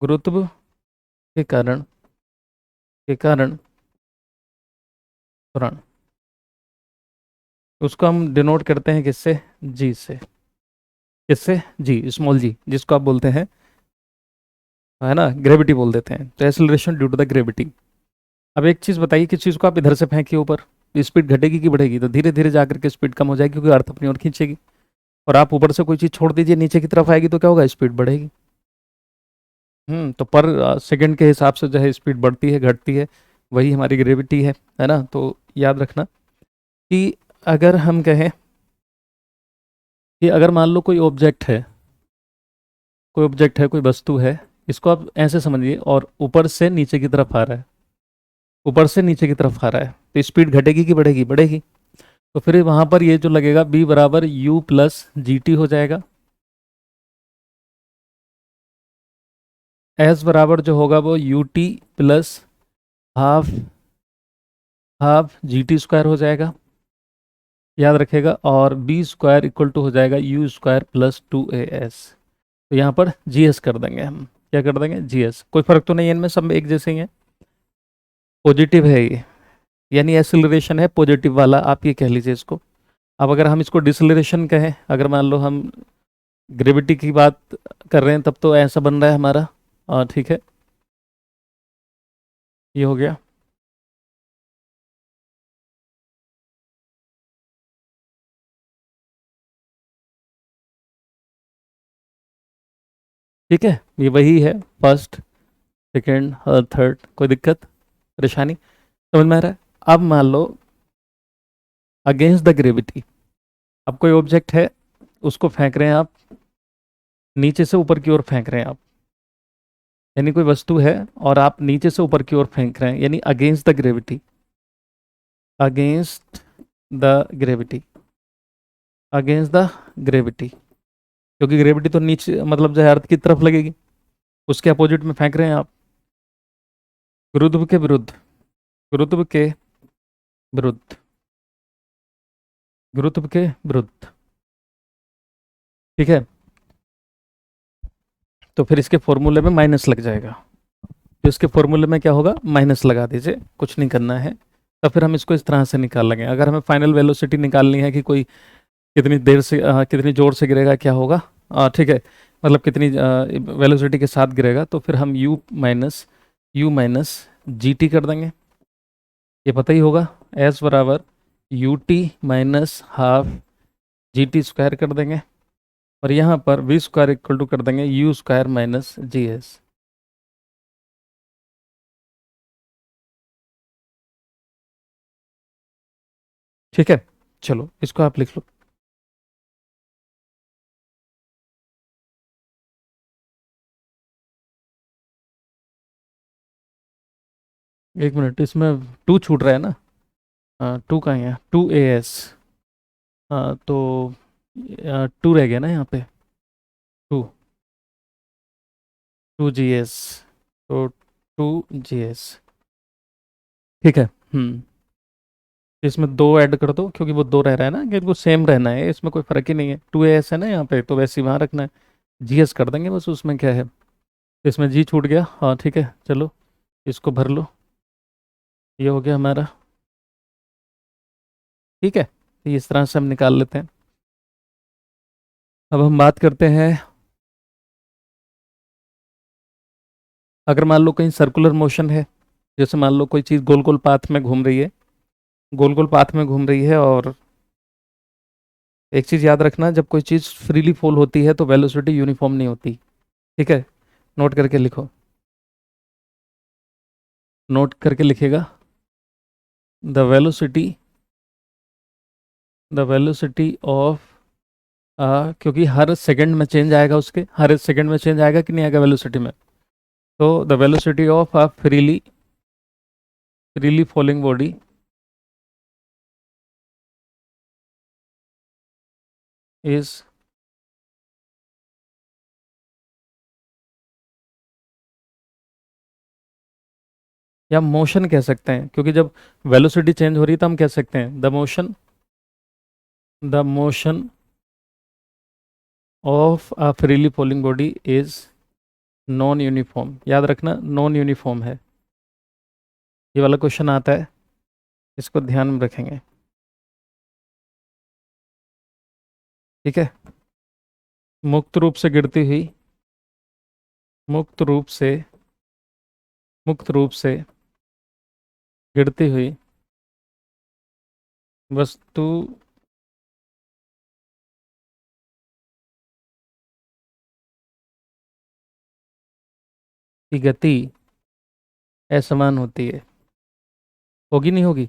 गुरुत्व के कारण, के कारण त्वरण, उसको हम डिनोट करते हैं किससे? जी से। किससे? जी, स्मॉल जी, जिसको आप बोलते हैं, है ना, ग्रेविटी बोल देते हैं। तो acceleration due to the gravity. अब एक चीज़ बताइए, किस चीज़ को आप इधर से फेंकिए ऊपर, स्पीड घटेगी कि बढ़ेगी? तो धीरे धीरे जाकर के स्पीड कम हो जाएगी, क्योंकि अर्थ अपनी ओर खींचेगी। और आप ऊपर से कोई चीज़ छोड़ दीजिए, नीचे की तरफ आएगी, तो क्या होगा? स्पीड बढ़ेगी। तो पर सेकंड के हिसाब से जो है स्पीड बढ़ती है, घटती है, वही हमारी ग्रेविटी है ना। तो याद रखना कि अगर हम कहें कि अगर मान लो कोई ऑब्जेक्ट है, कोई ऑब्जेक्ट है, कोई वस्तु है, इसको आप ऐसे समझिए, और ऊपर से नीचे की तरफ आ रहा है, ऊपर से नीचे की तरफ आ रहा है, तो स्पीड घटेगी कि बढ़ेगी? बढ़ेगी। तो फिर वहां पर ये जो लगेगा, बी बराबर यू प्लस जी टी हो जाएगा। एस बराबर जो होगा वो U T plus half half G T square हो जाएगा, याद रखेगा। और बी स्क्वायर इक्वल टू हो जाएगा यू स्क्वायर प्लस 2as। तो यहाँ पर जी एस कर देंगे हम। क्या कर देंगे? G S. कोई फर्क तो नहीं है इनमें, सब एक जैसे ही हैं। पॉजिटिव है ये, यानी एक्सिलरेशन है पॉजिटिव वाला, आप ये कह लीजिए इसको। अब अगर हम इसको डिसलरेशन कहें, अगर मान लो हम ग्रेविटी की बात कर रहे हैं, तब तो ऐसा बन रहा है हमारा। ठीक है, ये हो गया। ठीक है, ये वही है, फर्स्ट, सेकेंड और थर्ड। कोई दिक्कत, परेशानी समझ में आ रहा है? अब मान लो अगेंस्ट द ग्रेविटी, अब कोई ऑब्जेक्ट है, उसको फेंक रहे हैं आप, नीचे से ऊपर की ओर फेंक रहे हैं आप, यानी कोई वस्तु है और आप नीचे से ऊपर की ओर फेंक रहे हैं, यानी against the gravity, against the gravity, against the gravity. क्योंकि ग्रेविटी तो नीचे, मतलब जो है अर्थ की तरफ लगेगी, उसके अपोजिट में फेंक रहे हैं आप, गुरुत्व के विरुद्ध, गुरुत्व के विरुद्ध, गुरुत्व के विरुद्ध। ठीक है, तो फिर इसके फॉर्मूले में माइनस लग जाएगा। तो इसके फॉर्मूले में क्या होगा? माइनस लगा दीजिए, कुछ नहीं करना है। तो फिर हम इसको इस तरह से निकाल लेंगे। अगर हमें फाइनल वेलोसिटी निकालनी है कि कोई कितनी देर से कितनी जोर से गिरेगा, क्या होगा, ठीक है, मतलब कितनी वेलोसिटी के साथ गिरेगा, तो फिर हम यू माइनस जी टी कर देंगे, ये पता ही होगा, एस बराबर U T minus half G T square कर देंगे, और यहाँ पर वी स्क्वायर इक्वल टू कर देंगे you square minus ji s. ठीक है, चलो इसको आप लिख लो। एक मिनट, इसमें टू छूट रहा है ना? हाँ, टू कहाँ है? Two a s. हाँ तो टू रह गया ना यहाँ पे, टू, टू जी एस, तो टू जी एस। ठीक है। हम्म, इसमें दो ऐड कर दो, क्योंकि वो दो रह रहा है ना, कि इनको सेम रहना है, इसमें कोई फर्क ही नहीं है, टू ए एस है ना यहाँ पे, तो वैसे ही वहाँ रखना है, जी एस कर देंगे बस, उसमें क्या है। इसमें जी छूट गया, हाँ ठीक है, चलो इसको भर लो, ये हो गया हमारा। ठीक है, तो इस तरह से हम निकाल लेते हैं। अब हम बात करते हैं, अगर मान लो कहीं सर्कुलर मोशन है, जैसे मान लो कोई चीज़ गोल गोल पाथ में घूम रही है, गोल गोल पाथ में घूम रही है, और एक चीज़ याद रखना, जब कोई चीज़ फ्रीली फॉल होती है तो वेलोसिटी यूनिफॉर्म नहीं होती। ठीक है, नोट करके लिखो, नोट करके लिखेगा, the velocity, the velocity of, क्योंकि हर सेकंड में चेंज आएगा, उसके हर सेकंड में चेंज आएगा कि नहीं आएगा वेलोसिटी में, तो the velocity of a freely, freely falling body is, या मोशन कह सकते हैं, क्योंकि जब वेलोसिटी चेंज हो रही है तो हम कह सकते हैं the motion of a freely falling body is non uniform, याद रखना नॉन यूनिफॉर्म है, ये वाला क्वेश्चन आता है, इसको ध्यान में रखेंगे। ठीक है, मुक्त रूप से गिरती हुई, मुक्त रूप से, मुक्त रूप से गिरती हुई वस्तु की गति असमान होती है, होगी नहीं होगी,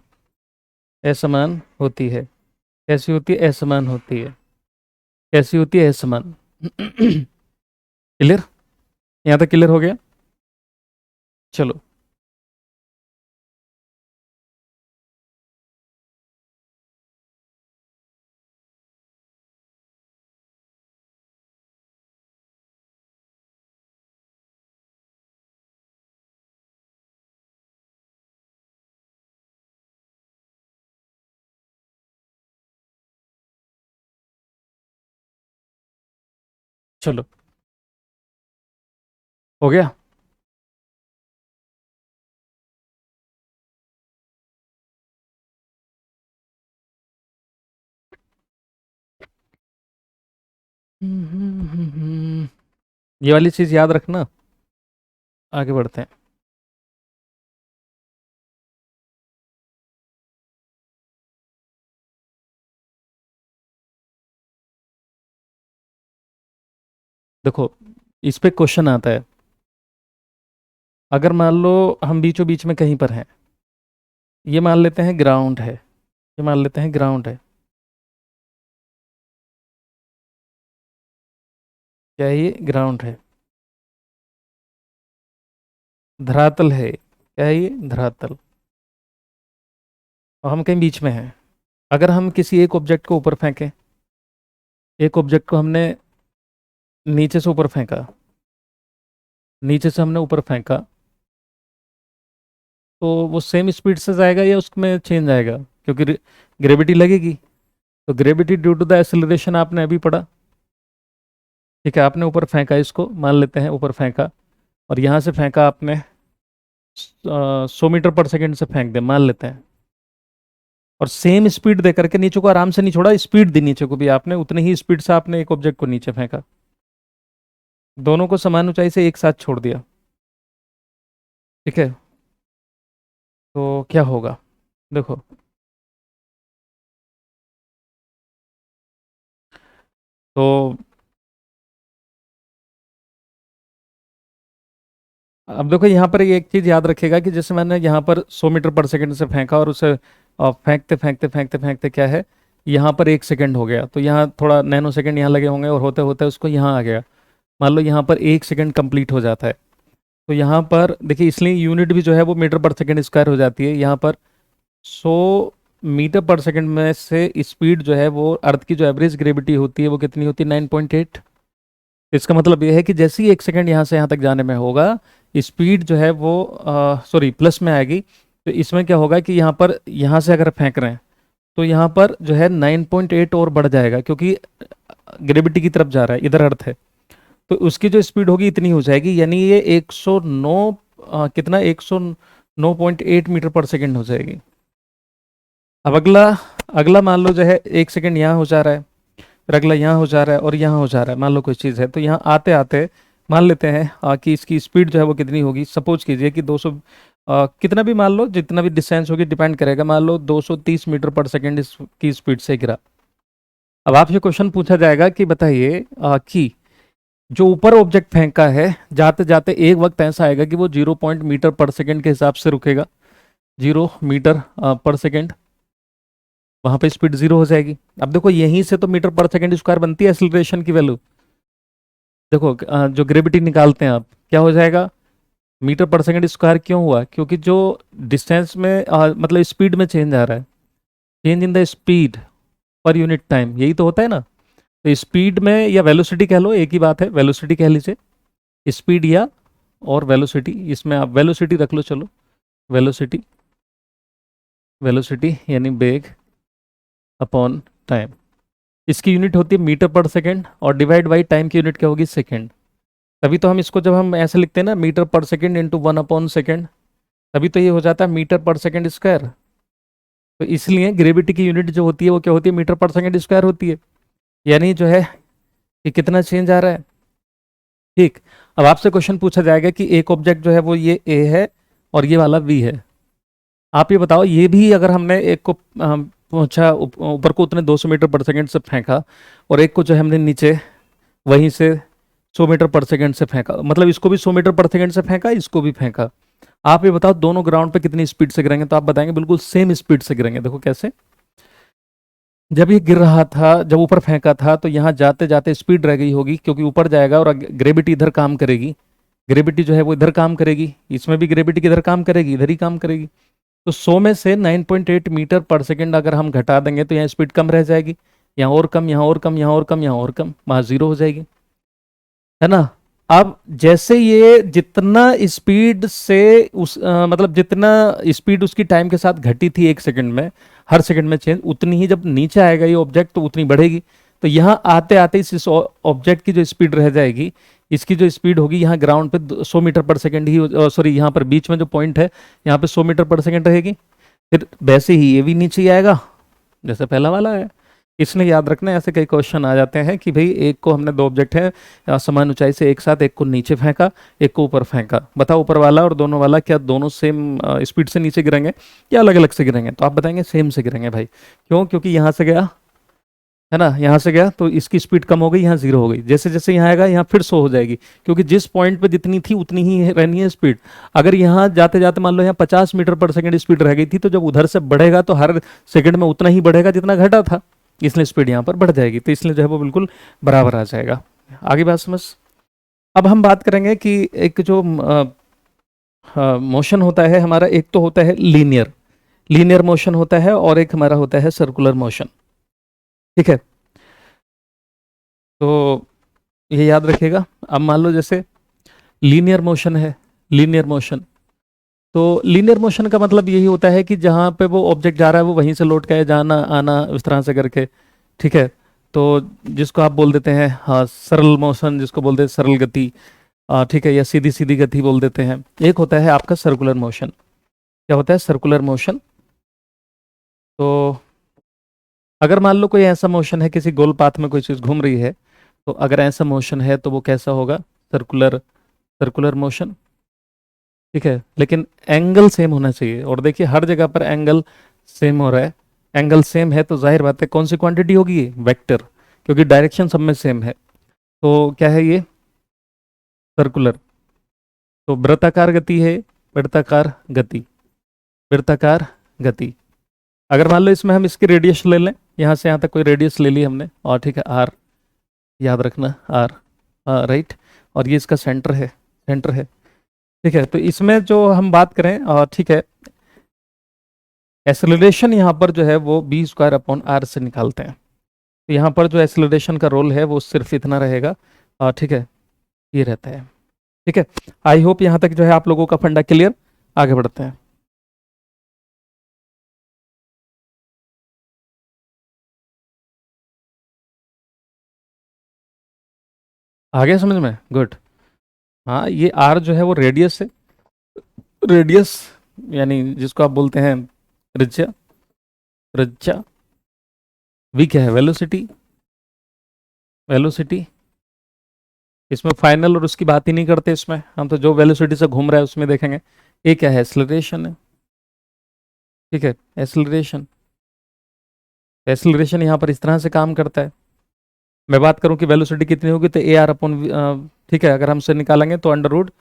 असमान होती है, कैसी होती है? असमान होती है, कैसी होती है? असमान। क्लियर? यहाँ तक क्लियर हो गया? चलो, चलो, हो गया। ये वाली चीज याद रखना, आगे बढ़ते हैं। देखो, इस पे क्वेश्चन आता है, अगर मान लो हम बीचों बीच में कहीं पर हैं, ये मान लेते हैं ग्राउंड है, ये मान लेते हैं ग्राउंड है, क्या है ये? ग्राउंड है। धरातल है, क्या है ये? धरातल। और हम कहीं बीच में हैं, अगर हम किसी एक ऑब्जेक्ट को ऊपर फेंकें, एक ऑब्जेक्ट को हमने नीचे से ऊपर फेंका, नीचे से हमने ऊपर फेंका, तो वो सेम स्पीड से जाएगा या उसमें चेंज आएगा? क्योंकि ग्रेविटी लगेगी, तो gravity due to the acceleration आपने अभी पढ़ा। ठीक है, आपने ऊपर फेंका, इसको मान लेते हैं ऊपर फेंका, और यहाँ से फेंका आपने 100 मीटर पर सेकंड से फेंक दे, मान लेते हैं, और सेम स्पीड दे करके नीचे को आराम से नहीं छोड़ा, स्पीड दी नीचे को भी आपने, उतनी ही स्पीड से आपने एक ऑब्जेक्ट को नीचे फेंका। दोनों को समान ऊंचाई से एक साथ छोड़ दिया, ठीक है, तो क्या होगा? देखो, तो अब देखो यहाँ पर एक चीज याद रखिएगा कि जैसे मैंने यहाँ पर 100 मीटर पर सेकंड से फेंका और उसे फेंकते फेंकते फेंकते फेंकते क्या है, यहाँ पर 1 सेकंड हो गया, तो यहाँ थोड़ा नैनो सेकंड यहाँ लगे होंगे और होते होते उसको यहाँ आ गया। मान लो यहाँ पर 1 सेकंड कंप्लीट हो जाता है, तो यहाँ पर देखिए, इसलिए यूनिट भी जो है वो मीटर पर सेकंड स्क्वायर हो जाती है। यहाँ पर 100 मीटर पर सेकंड में से स्पीड जो है वो अर्थ की जो एवरेज ग्रेविटी होती है वो कितनी होती है? 9.8। इसका मतलब ये है कि जैसे ही 1 सेकंड यहाँ से यहाँ तक जाने में होगा, स्पीड जो है वो सॉरी प्लस में आएगी। तो इसमें क्या होगा कि यहाँ पर, यहाँ से अगर फेंक रहे हैं तो यहाँ पर जो है 9.8 और बढ़ जाएगा, क्योंकि ग्रेविटी की तरफ जा रहा है, इधर अर्थ है, तो उसकी जो स्पीड होगी इतनी हो जाएगी, यानी ये 109 कितना, 109.8 मीटर पर सेकंड हो जाएगी। अब अगला, अगला मान लो जो है 1 सेकंड यहाँ हो जा रहा है, फिर अगला यहाँ हो जा रहा है और यहाँ हो जा रहा है, मान लो कोई चीज़ है, तो यहाँ आते आते मान लेते हैं कि इसकी स्पीड जो है वो कितनी होगी। सपोज कीजिए कि 200 कितना भी मान लो, जितना भी डिस्टेंस होगी डिपेंड करेगा, मान लो 230 मीटर पर सेकंड की स्पीड से गिरा। अब आपसे क्वेश्चन पूछा जाएगा कि बताइए कि जो ऊपर ऑब्जेक्ट फेंका है, जाते जाते एक वक्त ऐसा आएगा कि वो 0 मीटर पर सेकंड के हिसाब से रुकेगा, 0 मीटर पर सेकंड, वहां पे स्पीड 0 हो जाएगी। अब देखो यहीं से तो मीटर पर सेकंड स्क्वायर बनती है एक्सीलरेशन की वैल्यू। देखो जो ग्रेविटी निकालते हैं आप, क्या हो जाएगा? मीटर पर सेकंड स्क्वायर क्यों हुआ? क्योंकि जो डिस्टेंस में मतलब स्पीड में चेंज आ रहा है, change in the speed per unit time, यही तो होता है ना। तो स्पीड में, या वेलोसिटी कह लो, एक ही बात है, वेलोसिटी कह लीजिए, स्पीड या और वेलोसिटी, इसमें आप वेलोसिटी रख लो, चलो वेलोसिटी, वेलोसिटी यानी वेग अपॉन टाइम, इसकी यूनिट होती है मीटर पर सेकंड, और डिवाइड बाई टाइम की यूनिट क्या होगी? सेकंड। तभी तो हम इसको, जब हम ऐसे लिखते हैं ना, मीटर पर सेकंड इंटू 1/सेकंड, तभी तो ये हो जाता है मीटर पर सेकंड स्क्वायर। तो इसलिए ग्रेविटी की यूनिट जो होती है वो क्या होती है? मीटर पर सेकंड स्क्वायर होती है। यानी जो है कि कितना चेंज आ रहा है, ठीक। अब आपसे क्वेश्चन पूछा जाएगा कि एक ऑब्जेक्ट जो है वो ये ए है और ये वाला बी है, आप ये बताओ, ये भी अगर हमने एक को पहुंचा ऊपर को उतने 200 मीटर पर सेकंड से फेंका, और एक को जो है हमने नीचे वहीं से 100 मीटर पर सेकंड से फेंका, मतलब इसको भी 100 मीटर पर सेकंड से फेंका, इसको भी फेंका, आप ये बताओ दोनों ग्राउंड पे कितनी स्पीड से गिरेंगे? तो आप बताएंगे बिल्कुल सेम स्पीड से गिरेंगे। देखो कैसे, जब ये गिर रहा था, जब ऊपर फेंका था, तो यहाँ जाते जाते स्पीड रह गई होगी, क्योंकि ऊपर जाएगा और ग्रेविटी इधर काम करेगी, ग्रेविटी जो है वो इधर काम करेगी, इसमें भी ग्रेविटी किधर काम करेगी? इधर ही काम करेगी। तो 100 में से 9.8 मीटर पर सेकंड अगर हम घटा देंगे तो यहाँ स्पीड कम रह जाएगी, यहाँ और कम, यहाँ और कम, यहाँ और कम, यहाँ और कम, वहाँ 0 हो जाएगी, है ना। अब जैसे ये जितना स्पीड से उस मतलब जितना स्पीड उसकी टाइम के साथ घटी थी 1 सेकंड में, हर सेकंड में चेंज, उतनी ही जब नीचे आएगा ये ऑब्जेक्ट तो उतनी बढ़ेगी। तो यहाँ आते आते इस ऑब्जेक्ट की जो स्पीड रह जाएगी, इसकी जो स्पीड होगी यहाँ ग्राउंड पे 100 मीटर पर सेकंड ही, सॉरी यहाँ पर बीच में जो पॉइंट है यहाँ पे 100 मीटर पर सेकंड रहेगी। फिर वैसे ही ये भी नीचे ही आएगा जैसे पहला वाला है। इसलिए याद रखना, ऐसे कई क्वेश्चन आ जाते हैं कि भाई एक को हमने दो ऑब्जेक्ट है समान ऊंचाई से एक साथ, एक को नीचे फेंका, एक को ऊपर फेंका, बताओ ऊपर वाला और दोनों वाला क्या दोनों सेम स्पीड से नीचे गिरेंगे या अलग अलग से गिरेंगे? तो आप बताएंगे सेम से गिरेंगे भाई। क्यों? क्योंकि यहाँ से गया, है ना, यहाँ से गया तो इसकी स्पीड कम हो गई, यहाँ 0 हो गई, जैसे जैसे यहाँ आएगा यहाँ फिर 100 हो जाएगी, क्योंकि जिस पॉइंट पे जितनी थी उतनी ही रहनी है स्पीड। अगर यहाँ जाते जाते मान लो यहाँ 50 मीटर पर सेकंड स्पीड रह गई थी, तो जब उधर से बढ़ेगा तो हर सेकंड में उतना ही बढ़ेगा जितना घटा था, इसलिए स्पीड यहाँ पर बढ़ जाएगी, तो इसलिए जो है वो बिल्कुल बराबर आ जाएगा। आगे बात समझ। अब हम बात करेंगे कि एक जो मोशन होता है हमारा, एक तो होता है लीनियर, लीनियर मोशन होता है, और एक हमारा होता है सर्कुलर मोशन, ठीक है। तो ये याद रखिएगा। अब मान लो जैसे लीनियर मोशन है, लीनियर मोशन, तो लीनियर मोशन का मतलब यही होता है कि जहाँ पे वो ऑब्जेक्ट जा रहा है वो वहीं से लौट के आए, जाना आना इस तरह से करके, ठीक है। तो जिसको आप बोल देते हैं हाँ सरल मोशन, जिसको बोलते हैं सरल गति, ठीक है, या सीधी सीधी गति बोल देते हैं। एक होता है आपका सर्कुलर मोशन। क्या होता है? Circular motion. तो अगर मान लो कोई ऐसा मोशन है, किसी गोल पाथ में कोई चीज़ घूम रही है, तो अगर ऐसा मोशन है तो वो कैसा होगा? सर्कुलर सर्कुलर मोशन, ठीक है, लेकिन एंगल सेम होना चाहिए। और देखिए हर जगह पर एंगल सेम हो रहा है। एंगल सेम है तो जाहिर बात है कौन सी क्वांटिटी होगी, ये वेक्टर, क्योंकि डायरेक्शन सब में सेम है। तो क्या है ये, सर्कुलर। तो वृत्ताकार गति है, वृत्ताकार गति, वृत्ताकार गति। अगर मान लो इसमें हम इसकी रेडियस ले लें, यहाँ से यहाँ तक कोई रेडियस ले ली हमने, और ठीक है आर, याद रखना आर, राइट, और ये इसका सेंटर है, सेंटर है, ठीक है। तो इसमें जो हम बात करें, और ठीक है, एक्सेलरेशन यहाँ पर जो है वो बी स्क्वायर अपॉन आर से निकालते हैं। तो यहाँ पर जो एक्सेलरेशन का रोल है वो सिर्फ इतना रहेगा, और ठीक है, ये रहता है, ठीक है। आई होप यहाँ तक जो है आप लोगों का फंडा क्लियर। आगे बढ़ते हैं। आगे समझ में, गुड। हाँ, ये आर जो है वो रेडियस है, रेडियस यानी जिसको आप बोलते हैं त्रिज्या, त्रिज्या। वी क्या है, वेलोसिटी, वेलोसिटी। इसमें फाइनल और उसकी बात ही नहीं करते, इसमें हम तो जो वेलोसिटी से घूम रहा है उसमें देखेंगे। ये क्या है, एक्सेलरेशन है, ठीक है, एक्सेलरेशन। एक्सेलरेशन यहाँ पर इस तरह से काम करता है। मैं बात करूँ कि वेलोसिटी कितनी होगी, तो ए आर अपॉन, ठीक है, अगर हमसे निकालेंगे तो अंडर रूट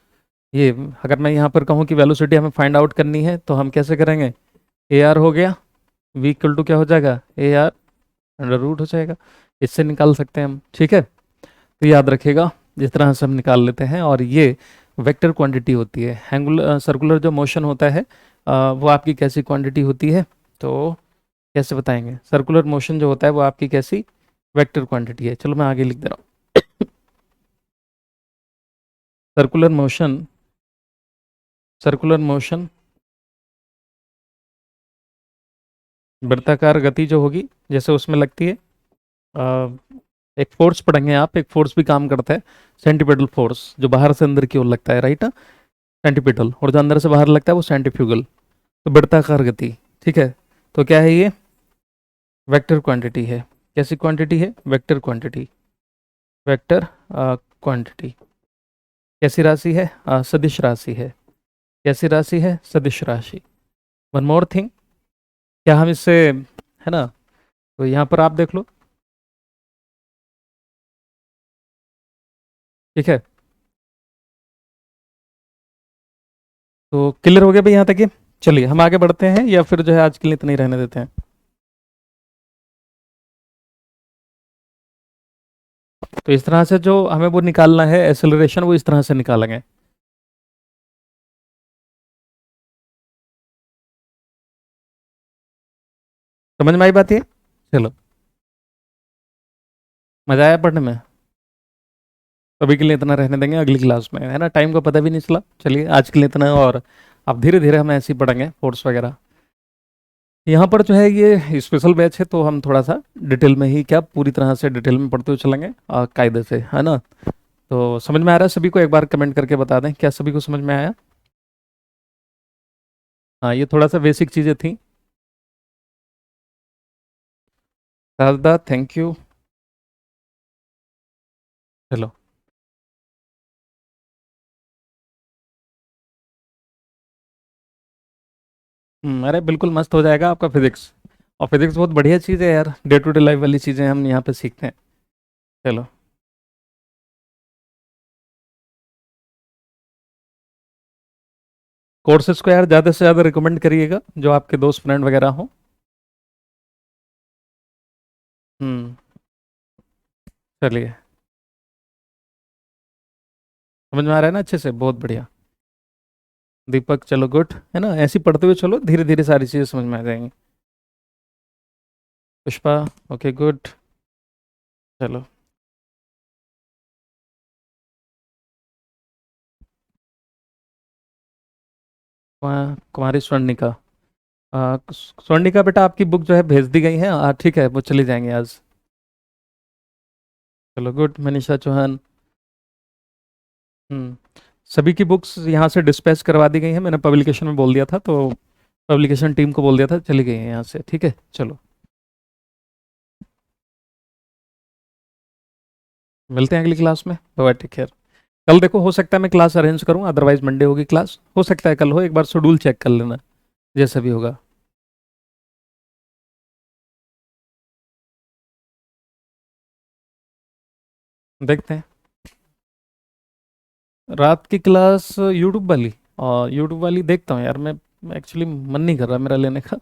ये, अगर मैं यहाँ पर कहूँ कि वेलोसिटी हमें फाइंड आउट करनी है तो हम कैसे करेंगे, ए आर हो गया, वी इक्वल टू क्या हो जाएगा, ए आर अंडर रूट हो जाएगा। इससे निकाल सकते हैं हम, ठीक है। तो याद रखिएगा जिस तरह से हम निकाल लेते हैं। और ये वेक्टर क्वांटिटी होती है। एंगुलर सर्कुलर जो मोशन होता है वो आपकी कैसी क्वांटिटी होती है, तो कैसे बताएंगे, सर्कुलर मोशन जो होता है वो आपकी कैसी वेक्टर क्वांटिटी है। चलो मैं आगे लिख दे रहा हूँ। सर्कुलर मोशन, सर्कुलर मोशन, वृत्ताकार गति जो होगी जैसे उसमें लगती है, अ, एक फोर्स पढ़ेंगे आप, एक फोर्स भी काम करता है, सेंटीपिटल फोर्स, जो बाहर से अंदर की ओर लगता है, राइट, सेंटीपिटल, और जो अंदर से बाहर लगता है वो सेंट्रीफ्यूगल। तो वृत्ताकार गति, ठीक है। तो क्या है ये, वेक्टर क्वांटिटी है। कैसी क्वांटिटी है, वेक्टर क्वांटिटी, वेक्टर क्वांटिटी। कैसी राशि है, सदिश राशि है। कैसी राशि है, सदिश राशि। वन मोर थिंग, क्या हम इससे, है ना, तो यहाँ पर आप देख लो, ठीक है। तो क्लियर हो गया भाई यहाँ तक ये। चलिए हम आगे बढ़ते हैं, या फिर जो है आज के लिए इतना ही रहने देते हैं। तो इस तरह से जो हमें वो निकालना है एक्सेलरेशन, वो इस तरह से निकालेंगे। समझ में आई बात ये, चलो, मजा आया पढ़ने में। अभी के लिए इतना रहने देंगे, अगली क्लास में, है ना, टाइम का पता भी नहीं चला। चलिए आज के लिए इतना, और अब धीरे धीरे हम ऐसे ही पढ़ेंगे फोर्स वगैरह। यहाँ पर जो है ये स्पेशल बैच है, तो हम थोड़ा सा डिटेल में ही, क्या पूरी तरह से डिटेल में पढ़ते हुए चलेंगे कायदे से, है ना। तो समझ में आ रहा है सभी को, एक बार कमेंट करके बता दें क्या सभी को समझ में आया। हाँ, ये थोड़ा सा बेसिक चीज़ें थी। दादा थैंक यू। चलो, अरे बिल्कुल मस्त हो जाएगा आपका फिजिक्स। और फिजिक्स बहुत बढ़िया चीज़ है यार, डे टू डे लाइफ वाली चीज़ें हम यहाँ पे सीखते हैं। चलो, कोर्सेज को यार ज़्यादा से ज़्यादा रिकमेंड करिएगा, जो आपके दोस्त फ्रेंड वगैरह हों। हम्म, चलिए, समझ में आ रहा है ना अच्छे से, बहुत बढ़िया। दीपक चलो गुड, है ना, ऐसे ही पढ़ते हुए चलो, धीरे धीरे सारी चीज़ें समझ में आ जाएंगी। Pushpa, okay good. चलो, कुमारी स्वर्णिका, स्वर्णिका बेटा आपकी बुक जो है भेज दी गई है, ठीक है, वो चली जाएंगे आज। चलो गुड, मनीषा चौहान। हम्म, सभी की बुक्स यहाँ से डिस्पैच करवा दी गई हैं, मैंने पब्लिकेशन में बोल दिया था, तो पब्लिकेशन टीम को बोल दिया था, चली गई हैं यहाँ से, ठीक है। चलो, मिलते हैं अगली क्लास में, बाय, टेक केयर। कल देखो, हो सकता है मैं क्लास अरेंज करूँ, अदरवाइज मंडे होगी क्लास, हो सकता है कल हो, एक बार शेड्यूल चेक कर लेना, जैसा भी होगा। देखते हैं। रात की क्लास यूट्यूब वाली, और यूट्यूब वाली देखता हूँ यार मैं, एक्चुअली मन नहीं कर रहा मेरा लेने का।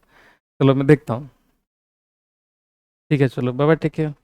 चलो मैं देखता हूँ। ठीक है, चलो बाय बाय, ठीक है।